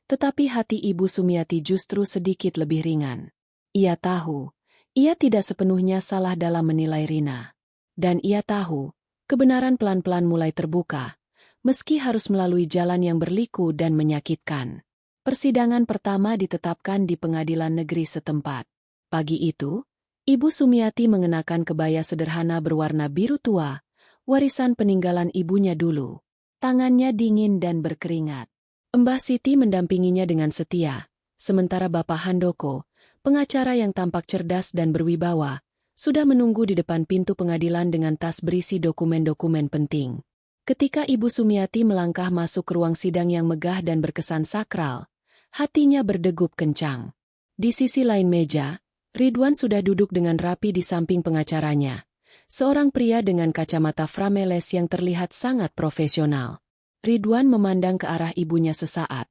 tetapi hati Ibu Sumiati justru sedikit lebih ringan. Ia tahu, ia tidak sepenuhnya salah dalam menilai Rina. Dan ia tahu, kebenaran pelan-pelan mulai terbuka, meski harus melalui jalan yang berliku dan menyakitkan. Persidangan pertama ditetapkan di pengadilan negeri setempat. Pagi itu, Ibu Sumiati mengenakan kebaya sederhana berwarna biru tua, warisan peninggalan ibunya dulu. Tangannya dingin dan berkeringat. Mbah Siti mendampinginya dengan setia, sementara Bapak Handoko, pengacara yang tampak cerdas dan berwibawa, sudah menunggu di depan pintu pengadilan dengan tas berisi dokumen-dokumen penting. Ketika Ibu Sumiati melangkah masuk ke ruang sidang yang megah dan berkesan sakral, hatinya berdegup kencang. Di sisi lain meja, Ridwan sudah duduk dengan rapi di samping pengacaranya. Seorang pria dengan kacamata frameles yang terlihat sangat profesional. Ridwan memandang ke arah ibunya sesaat,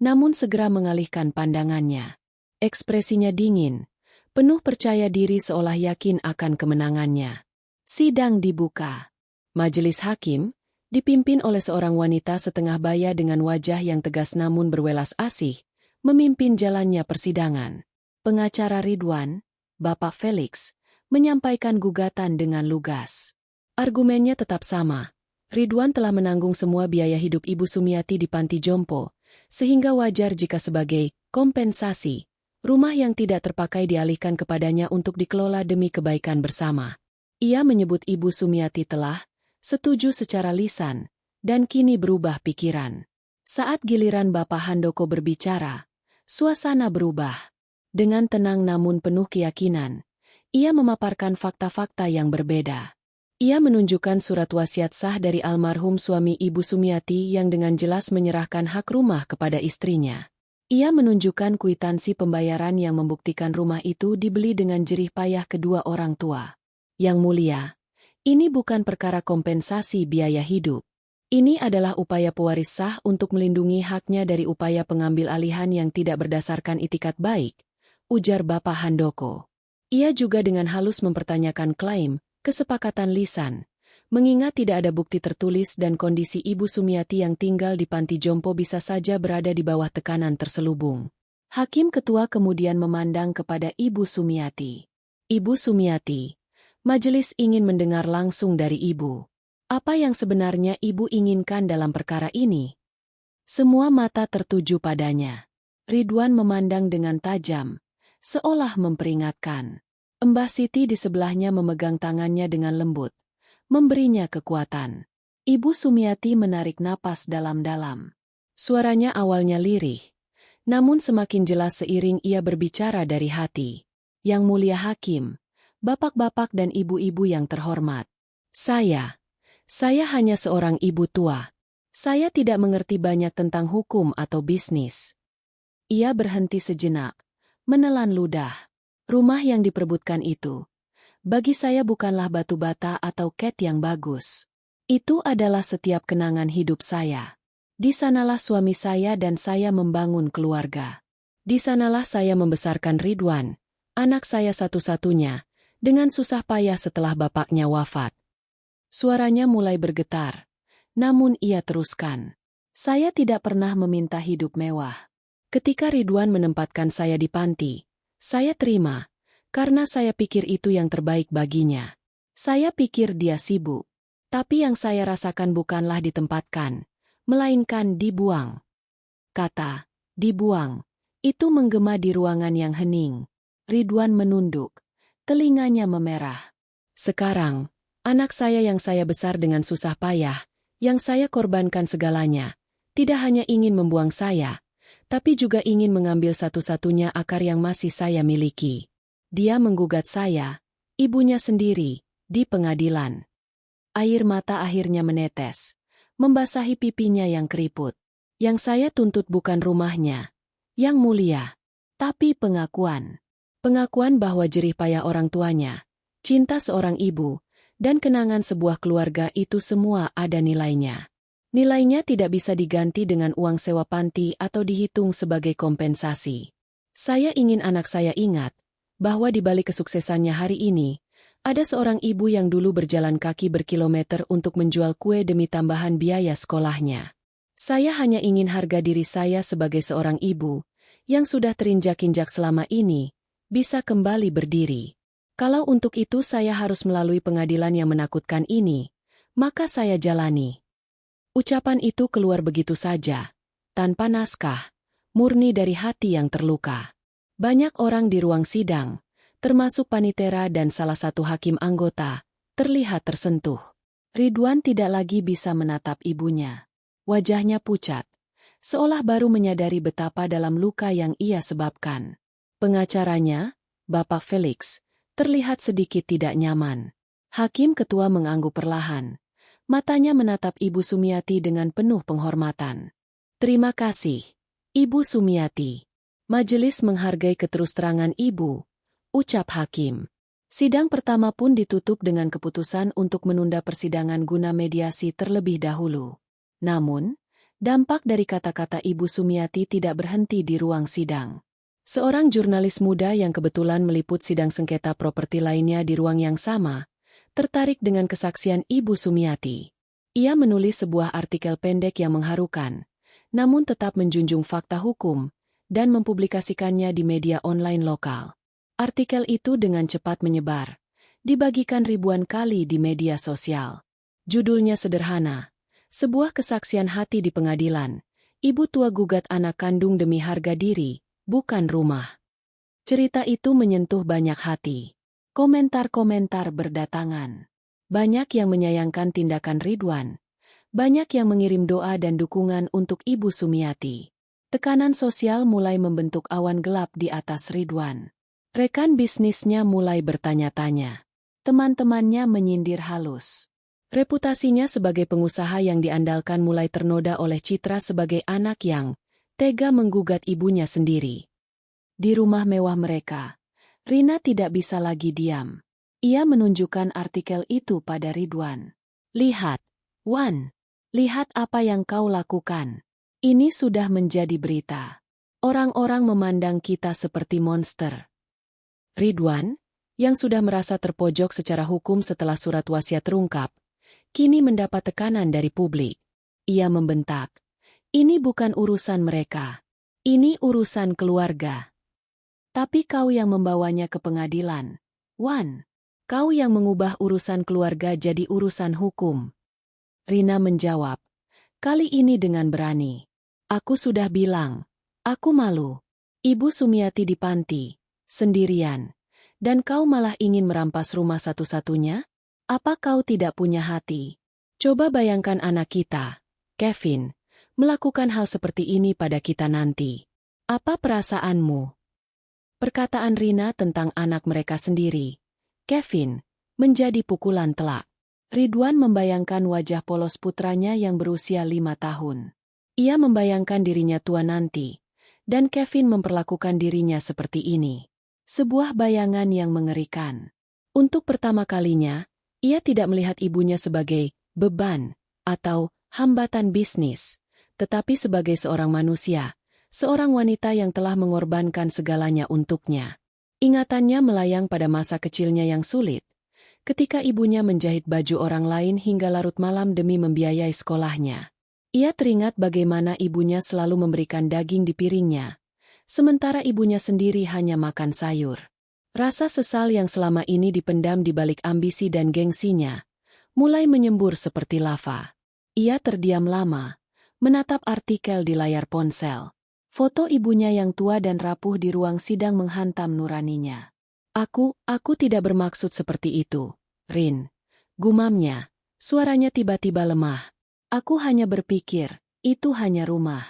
namun segera mengalihkan pandangannya. Ekspresinya dingin, penuh percaya diri seolah yakin akan kemenangannya. Sidang dibuka. Majelis hakim, dipimpin oleh seorang wanita setengah baya dengan wajah yang tegas namun berwelas asih, memimpin jalannya persidangan. Pengacara Ridwan, Bapak Felix, menyampaikan gugatan dengan lugas. Argumennya tetap sama. Ridwan telah menanggung semua biaya hidup Ibu Sumiati di panti jompo, sehingga wajar jika sebagai kompensasi, rumah yang tidak terpakai dialihkan kepadanya untuk dikelola demi kebaikan bersama. Ia menyebut Ibu Sumiati telah setuju secara lisan, dan kini berubah pikiran. Saat giliran Bapak Handoko berbicara, suasana berubah. Dengan tenang namun penuh keyakinan, ia memaparkan fakta-fakta yang berbeda. Ia menunjukkan surat wasiat sah dari almarhum suami Ibu Sumiati yang dengan jelas menyerahkan hak rumah kepada istrinya. Ia menunjukkan kwitansi pembayaran yang membuktikan rumah itu dibeli dengan jerih payah kedua orang tua. Yang mulia, ini bukan perkara kompensasi biaya hidup. Ini adalah upaya pewaris sah untuk melindungi haknya dari upaya pengambil alihan yang tidak berdasarkan itikat baik, ujar Bapak Handoko. Ia juga dengan halus mempertanyakan klaim, kesepakatan lisan, mengingat tidak ada bukti tertulis dan kondisi Ibu Sumiati yang tinggal di panti jompo bisa saja berada di bawah tekanan terselubung. Hakim ketua kemudian memandang kepada Ibu Sumiati. Ibu Sumiati, majelis ingin mendengar langsung dari Ibu. Apa yang sebenarnya Ibu inginkan dalam perkara ini? Semua mata tertuju padanya. Ridwan memandang dengan tajam, seolah memperingatkan. Mbah Siti di sebelahnya memegang tangannya dengan lembut, memberinya kekuatan. Ibu Sumiati menarik napas dalam-dalam. Suaranya awalnya lirih, namun semakin jelas seiring ia berbicara dari hati. Yang Mulia Hakim, Bapak-bapak dan ibu-ibu yang terhormat. Saya hanya seorang ibu tua. Saya tidak mengerti banyak tentang hukum atau bisnis. Ia berhenti sejenak, menelan ludah. Rumah yang diperebutkan itu, bagi saya bukanlah batu bata atau cat yang bagus. Itu adalah setiap kenangan hidup saya. Di sanalah suami saya dan saya membangun keluarga. Di sanalah saya membesarkan Ridwan, anak saya satu-satunya, dengan susah payah setelah bapaknya wafat. Suaranya mulai bergetar, namun ia teruskan. Saya tidak pernah meminta hidup mewah. Ketika Ridwan menempatkan saya di panti, saya terima, karena saya pikir itu yang terbaik baginya. Saya pikir dia sibuk, tapi yang saya rasakan bukanlah ditempatkan, melainkan dibuang. Kata, dibuang, itu menggema di ruangan yang hening. Ridwan menunduk, telinganya memerah. Sekarang, anak saya yang saya besar dengan susah payah, yang saya korbankan segalanya, tidak hanya ingin membuang saya, tapi juga ingin mengambil satu-satunya akar yang masih saya miliki. Dia menggugat saya, ibunya sendiri, di pengadilan. Air mata akhirnya menetes, membasahi pipinya yang keriput. Yang saya tuntut bukan rumahnya, Yang Mulia, tapi pengakuan. Pengakuan bahwa jerih payah orang tuanya, cinta seorang ibu, dan kenangan sebuah keluarga itu semua ada nilainya. Nilainya tidak bisa diganti dengan uang sewa panti atau dihitung sebagai kompensasi. Saya ingin anak saya ingat bahwa di balik kesuksesannya hari ini, ada seorang ibu yang dulu berjalan kaki berkilometer untuk menjual kue demi tambahan biaya sekolahnya. Saya hanya ingin harga diri saya sebagai seorang ibu, yang sudah terinjak-injak selama ini, bisa kembali berdiri. Kalau untuk itu saya harus melalui pengadilan yang menakutkan ini, maka saya jalani. Ucapan itu keluar begitu saja, tanpa naskah, murni dari hati yang terluka. Banyak orang di ruang sidang, termasuk panitera dan salah satu hakim anggota, terlihat tersentuh. Ridwan tidak lagi bisa menatap ibunya. Wajahnya pucat, seolah baru menyadari betapa dalam luka yang ia sebabkan. Pengacaranya, Bapak Felix, terlihat sedikit tidak nyaman. Hakim ketua mengangguk perlahan. Matanya menatap Ibu Sumiati dengan penuh penghormatan. Terima kasih, Ibu Sumiati. Majelis menghargai keterus-terangan Ibu, ucap hakim. Sidang pertama pun ditutup dengan keputusan untuk menunda persidangan guna mediasi terlebih dahulu. Namun, dampak dari kata-kata Ibu Sumiati tidak berhenti di ruang sidang. Seorang jurnalis muda yang kebetulan meliput sidang sengketa properti lainnya di ruang yang sama, tertarik dengan kesaksian Ibu Sumiati. Ia menulis sebuah artikel pendek yang mengharukan, namun tetap menjunjung fakta hukum, dan mempublikasikannya di media online lokal. Artikel itu dengan cepat menyebar, dibagikan ribuan kali di media sosial. Judulnya sederhana, sebuah kesaksian hati di pengadilan, ibu tua gugat anak kandung demi harga diri, bukan rumah. Cerita itu menyentuh banyak hati. Komentar-komentar berdatangan. Banyak yang menyayangkan tindakan Ridwan. Banyak yang mengirim doa dan dukungan untuk Ibu Sumiati. Tekanan sosial mulai membentuk awan gelap di atas Ridwan. Rekan bisnisnya mulai bertanya-tanya. Teman-temannya menyindir halus. Reputasinya sebagai pengusaha yang diandalkan mulai ternoda oleh citra sebagai anak yang tega menggugat ibunya sendiri. Di rumah mewah mereka, Rina tidak bisa lagi diam. Ia menunjukkan artikel itu pada Ridwan. Lihat, Wan. Lihat apa yang kau lakukan. Ini sudah menjadi berita. Orang-orang memandang kita seperti monster. Ridwan, yang sudah merasa terpojok secara hukum setelah surat wasiat terungkap, kini mendapat tekanan dari publik. Ia membentak. Ini bukan urusan mereka. Ini urusan keluarga. Tapi kau yang membawanya ke pengadilan. Wan, kau yang mengubah urusan keluarga jadi urusan hukum. Rina menjawab, kali ini dengan berani. Aku sudah bilang, aku malu. Ibu Sumiati di panti, sendirian. Dan kau malah ingin merampas rumah satu-satunya? Apa kau tidak punya hati? Coba bayangkan anak kita, Kevin, melakukan hal seperti ini pada kita nanti. Apa perasaanmu? Perkataan Rina tentang anak mereka sendiri, Kevin, menjadi pukulan telak. Ridwan membayangkan wajah polos putranya yang berusia 5 tahun. Ia membayangkan dirinya tua nanti, dan Kevin memperlakukan dirinya seperti ini. Sebuah bayangan yang mengerikan. Untuk pertama kalinya, ia tidak melihat ibunya sebagai beban atau hambatan bisnis, tetapi sebagai seorang manusia, seorang wanita yang telah mengorbankan segalanya untuknya. Ingatannya melayang pada masa kecilnya yang sulit, ketika ibunya menjahit baju orang lain hingga larut malam demi membiayai sekolahnya. Ia teringat bagaimana ibunya selalu memberikan daging di piringnya, sementara ibunya sendiri hanya makan sayur. Rasa sesal yang selama ini dipendam di balik ambisi dan gengsinya, mulai menyembur seperti lava. Ia terdiam lama, menatap artikel di layar ponsel. Foto ibunya yang tua dan rapuh di ruang sidang menghantam nuraninya. Aku tidak bermaksud seperti itu, Rin. Gumamnya, suaranya tiba-tiba lemah. Aku hanya berpikir, itu hanya rumah.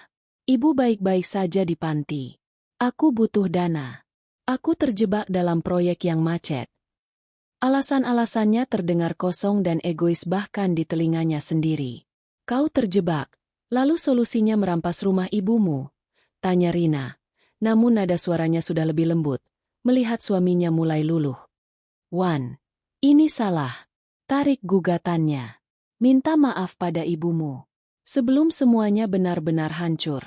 Ibu baik-baik saja di panti. Aku butuh dana. Aku terjebak dalam proyek yang macet. Alasan-alasannya terdengar kosong dan egois bahkan di telinganya sendiri. Kau terjebak, lalu solusinya merampas rumah ibumu? Tanya Rina, namun nada suaranya sudah lebih lembut, melihat suaminya mulai luluh. Wan, ini salah. Tarik gugatannya. Minta maaf pada ibumu. Sebelum semuanya benar-benar hancur.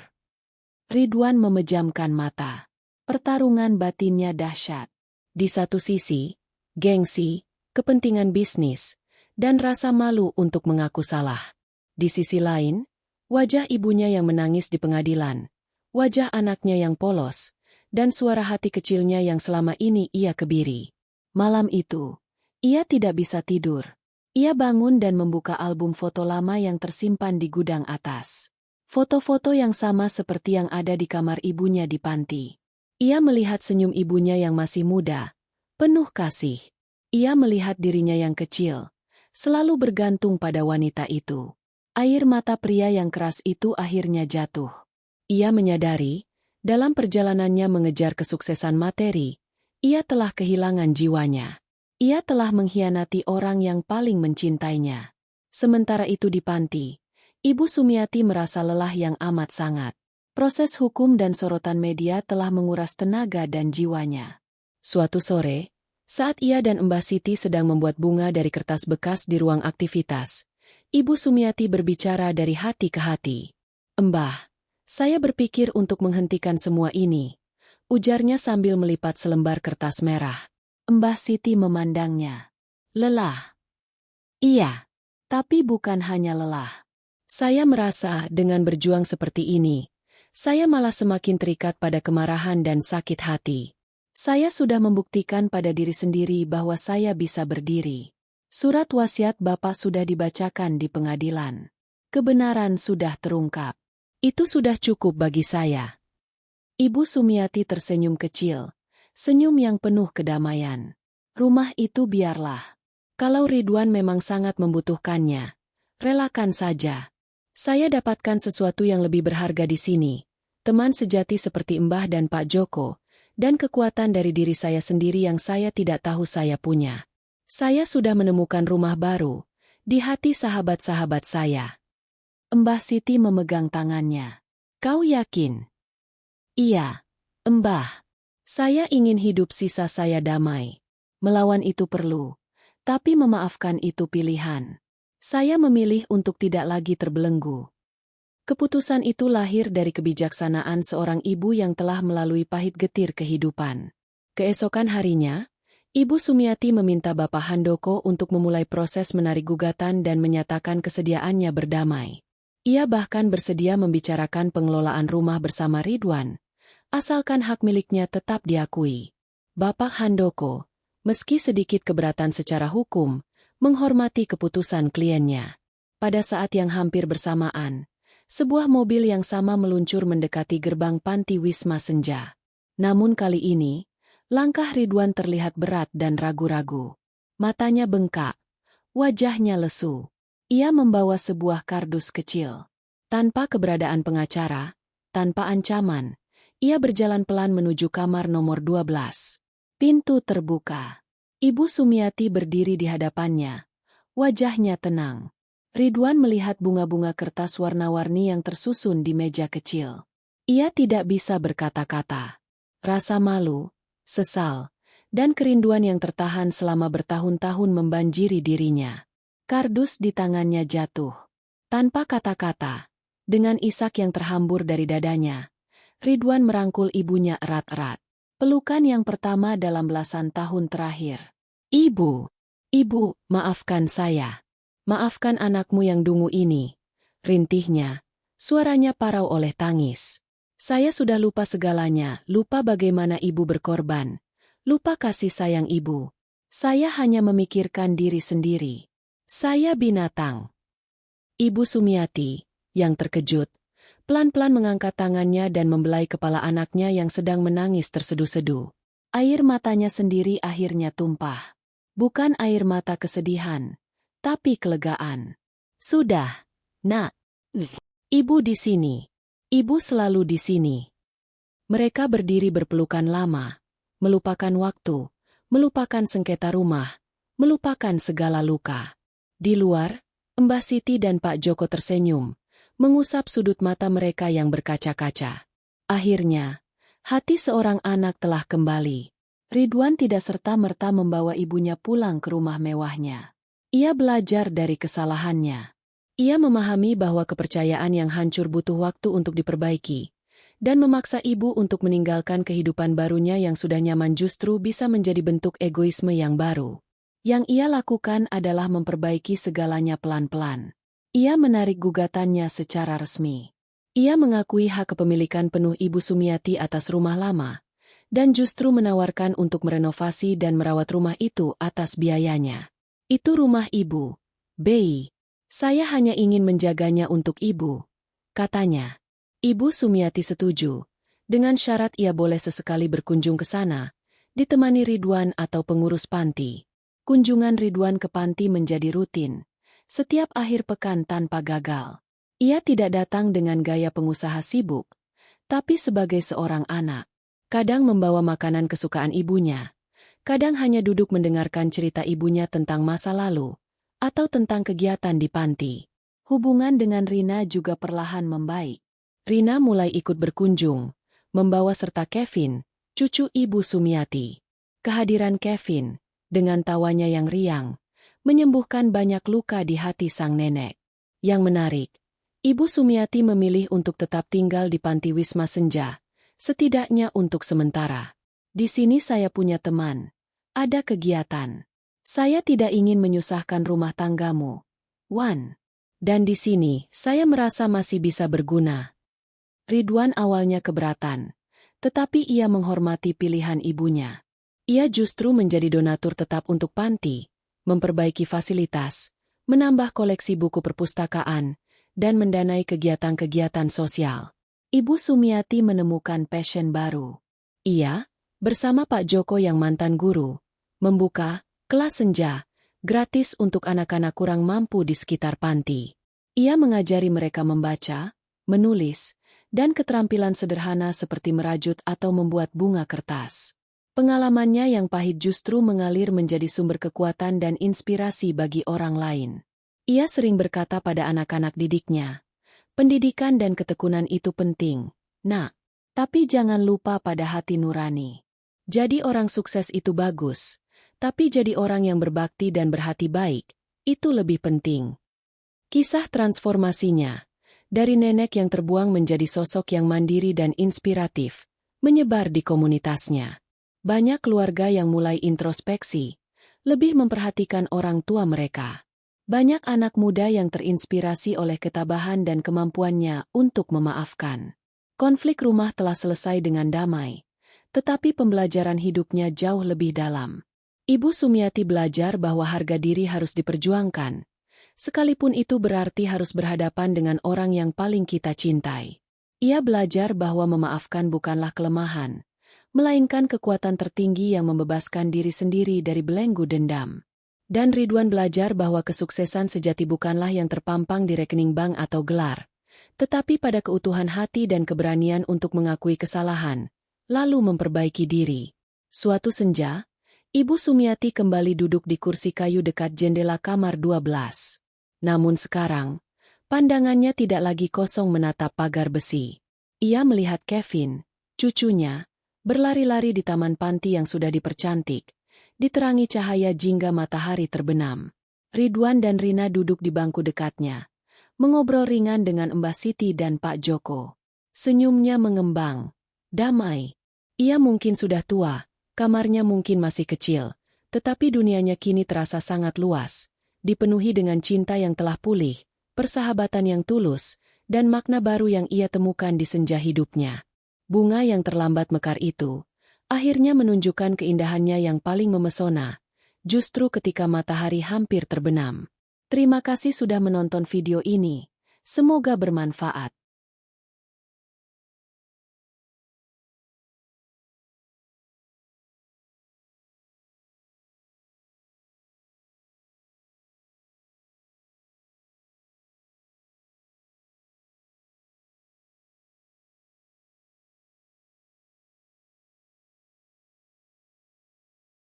Ridwan memejamkan mata. Pertarungan batinnya dahsyat. Di satu sisi, gengsi, kepentingan bisnis, dan rasa malu untuk mengaku salah. Di sisi lain, wajah ibunya yang menangis di pengadilan. Wajah anaknya yang polos, dan suara hati kecilnya yang selama ini ia kebiri. Malam itu, ia tidak bisa tidur. Ia bangun dan membuka album foto lama yang tersimpan di gudang atas. Foto-foto yang sama seperti yang ada di kamar ibunya di panti. Ia melihat senyum ibunya yang masih muda, penuh kasih. Ia melihat dirinya yang kecil, selalu bergantung pada wanita itu. Air mata pria yang keras itu akhirnya jatuh. Ia menyadari, dalam perjalanannya mengejar kesuksesan materi, ia telah kehilangan jiwanya. Ia telah mengkhianati orang yang paling mencintainya. Sementara itu di panti, Ibu Sumiati merasa lelah yang amat sangat. Proses hukum dan sorotan media telah menguras tenaga dan jiwanya. Suatu sore, saat ia dan Mbah Siti sedang membuat bunga dari kertas bekas di ruang aktivitas, Ibu Sumiati berbicara dari hati ke hati. Mbah, saya berpikir untuk menghentikan semua ini, ujarnya sambil melipat selembar kertas merah. Mbah Siti memandangnya. Lelah. Iya, tapi bukan hanya lelah. Saya merasa dengan berjuang seperti ini, saya malah semakin terikat pada kemarahan dan sakit hati. Saya sudah membuktikan pada diri sendiri bahwa saya bisa berdiri. Surat wasiat Bapak sudah dibacakan di pengadilan. Kebenaran sudah terungkap. Itu sudah cukup bagi saya. Ibu Sumiati tersenyum kecil, senyum yang penuh kedamaian. Rumah itu biarlah. Kalau Ridwan memang sangat membutuhkannya, relakan saja. Saya dapatkan sesuatu yang lebih berharga di sini. Teman sejati seperti Mbah dan Pak Joko, dan kekuatan dari diri saya sendiri yang saya tidak tahu saya punya. Saya sudah menemukan rumah baru, di hati sahabat-sahabat saya. Mbah Siti memegang tangannya. Kau yakin? Iya, Mbah. Saya ingin hidup sisa saya damai. Melawan itu perlu, tapi memaafkan itu pilihan. Saya memilih untuk tidak lagi terbelenggu. Keputusan itu lahir dari kebijaksanaan seorang ibu yang telah melalui pahit getir kehidupan. Keesokan harinya, Ibu Sumiati meminta Bapak Handoko untuk memulai proses menarik gugatan dan menyatakan kesediaannya berdamai. Ia bahkan bersedia membicarakan pengelolaan rumah bersama Ridwan, asalkan hak miliknya tetap diakui. Bapak Handoko, meski sedikit keberatan secara hukum, menghormati keputusan kliennya. Pada saat yang hampir bersamaan, sebuah mobil yang sama meluncur mendekati gerbang panti Wisma Senja. Namun kali ini, langkah Ridwan terlihat berat dan ragu-ragu. Matanya bengkak, wajahnya lesu. Ia membawa sebuah kardus kecil. Tanpa keberadaan pengacara, tanpa ancaman, Ia berjalan pelan menuju kamar nomor 12. Pintu terbuka. Ibu Sumiati berdiri di hadapannya. Wajahnya tenang. Ridwan melihat bunga-bunga kertas warna-warni yang tersusun di meja kecil. Ia tidak bisa berkata-kata. Rasa malu, sesal, dan kerinduan yang tertahan selama bertahun-tahun membanjiri dirinya. Kardus di tangannya jatuh. Tanpa kata-kata, dengan isak yang terhambur dari dadanya, Ridwan merangkul ibunya erat-erat. Pelukan yang pertama dalam belasan tahun terakhir. Ibu, maafkan saya. Maafkan anakmu yang dungu ini. Rintihnya, suaranya parau oleh tangis. Saya sudah lupa segalanya, lupa bagaimana ibu berkorban. Lupa kasih sayang ibu. Saya hanya memikirkan diri sendiri. Saya binatang. Ibu Sumiati, yang terkejut, pelan-pelan mengangkat tangannya dan membelai kepala anaknya yang sedang menangis terseduh-seduh. Air matanya sendiri akhirnya tumpah. Bukan air mata kesedihan, tapi kelegaan. Sudah, Nak. Ibu di sini. Ibu selalu di sini. Mereka berdiri berpelukan lama, melupakan waktu, melupakan sengketa rumah, melupakan segala luka. Di luar, Mbah Siti dan Pak Joko tersenyum, mengusap sudut mata mereka yang berkaca-kaca. Akhirnya, hati seorang anak telah kembali. Ridwan tidak serta-merta membawa ibunya pulang ke rumah mewahnya. Ia belajar dari kesalahannya. Ia memahami bahwa kepercayaan yang hancur butuh waktu untuk diperbaiki, dan memaksa ibu untuk meninggalkan kehidupan barunya yang sudah nyaman justru bisa menjadi bentuk egoisme yang baru. Yang ia lakukan adalah memperbaiki segalanya pelan-pelan. Ia menarik gugatannya secara resmi. Ia mengakui hak kepemilikan penuh Ibu Sumiati atas rumah lama, dan justru menawarkan untuk merenovasi dan merawat rumah itu atas biayanya. Itu rumah ibu, Bei. Saya hanya ingin menjaganya untuk ibu, katanya. Ibu Sumiati setuju, dengan syarat ia boleh sesekali berkunjung ke sana, ditemani Ridwan atau pengurus panti. Kunjungan Ridwan ke panti menjadi rutin. Setiap akhir pekan tanpa gagal. Ia tidak datang dengan gaya pengusaha sibuk, tapi sebagai seorang anak. Kadang membawa makanan kesukaan ibunya. Kadang hanya duduk mendengarkan cerita ibunya tentang masa lalu, atau tentang kegiatan di panti. Hubungan dengan Rina juga perlahan membaik. Rina mulai ikut berkunjung, membawa serta Kevin, cucu Ibu Sumiati. Kehadiran Kevin, dengan tawanya yang riang, menyembuhkan banyak luka di hati sang nenek. Yang menarik, Ibu Sumiati memilih untuk tetap tinggal di panti Wisma Senja, setidaknya untuk sementara. Di sini saya punya teman. Ada kegiatan. Saya tidak ingin menyusahkan rumah tanggamu, Wan. Dan di sini, saya merasa masih bisa berguna. Ridwan awalnya keberatan, tetapi ia menghormati pilihan ibunya. Ia justru menjadi donatur tetap untuk panti, memperbaiki fasilitas, menambah koleksi buku perpustakaan, dan mendanai kegiatan-kegiatan sosial. Ibu Sumiati menemukan passion baru. Ia, bersama Pak Joko yang mantan guru, membuka kelas senja gratis untuk anak-anak kurang mampu di sekitar panti. Ia mengajari mereka membaca, menulis, dan keterampilan sederhana seperti merajut atau membuat bunga kertas. Pengalamannya yang pahit justru mengalir menjadi sumber kekuatan dan inspirasi bagi orang lain. Ia sering berkata pada anak-anak didiknya, pendidikan dan ketekunan itu penting, Nak. Tapi jangan lupa pada hati nurani. Jadi orang sukses itu bagus, tapi jadi orang yang berbakti dan berhati baik, itu lebih penting. Kisah transformasinya, dari nenek yang terbuang menjadi sosok yang mandiri dan inspiratif, menyebar di komunitasnya. Banyak keluarga yang mulai introspeksi, lebih memperhatikan orang tua mereka. Banyak anak muda yang terinspirasi oleh ketabahan dan kemampuannya untuk memaafkan. Konflik rumah telah selesai dengan damai, tetapi pembelajaran hidupnya jauh lebih dalam. Ibu Sumiati belajar bahwa harga diri harus diperjuangkan, sekalipun itu berarti harus berhadapan dengan orang yang paling kita cintai. Ia belajar bahwa memaafkan bukanlah kelemahan, melainkan kekuatan tertinggi yang membebaskan diri sendiri dari belenggu dendam. Dan Ridwan belajar bahwa kesuksesan sejati bukanlah yang terpampang di rekening bank atau gelar, tetapi pada keutuhan hati dan keberanian untuk mengakui kesalahan, lalu memperbaiki diri. Suatu senja, Ibu Sumiati kembali duduk di kursi kayu dekat jendela kamar 12. Namun sekarang, pandangannya tidak lagi kosong menatap pagar besi. Ia melihat Kevin, cucunya, berlari-lari di taman panti yang sudah dipercantik, diterangi cahaya jingga matahari terbenam. Ridwan dan Rina duduk di bangku dekatnya, mengobrol ringan dengan Mbah Siti dan Pak Joko. Senyumnya mengembang, damai. Ia mungkin sudah tua, kamarnya mungkin masih kecil, tetapi dunianya kini terasa sangat luas, dipenuhi dengan cinta yang telah pulih, persahabatan yang tulus, dan makna baru yang ia temukan di senja hidupnya. Bunga yang terlambat mekar itu, akhirnya menunjukkan keindahannya yang paling memesona, justru ketika matahari hampir terbenam. Terima kasih sudah menonton video ini. Semoga bermanfaat.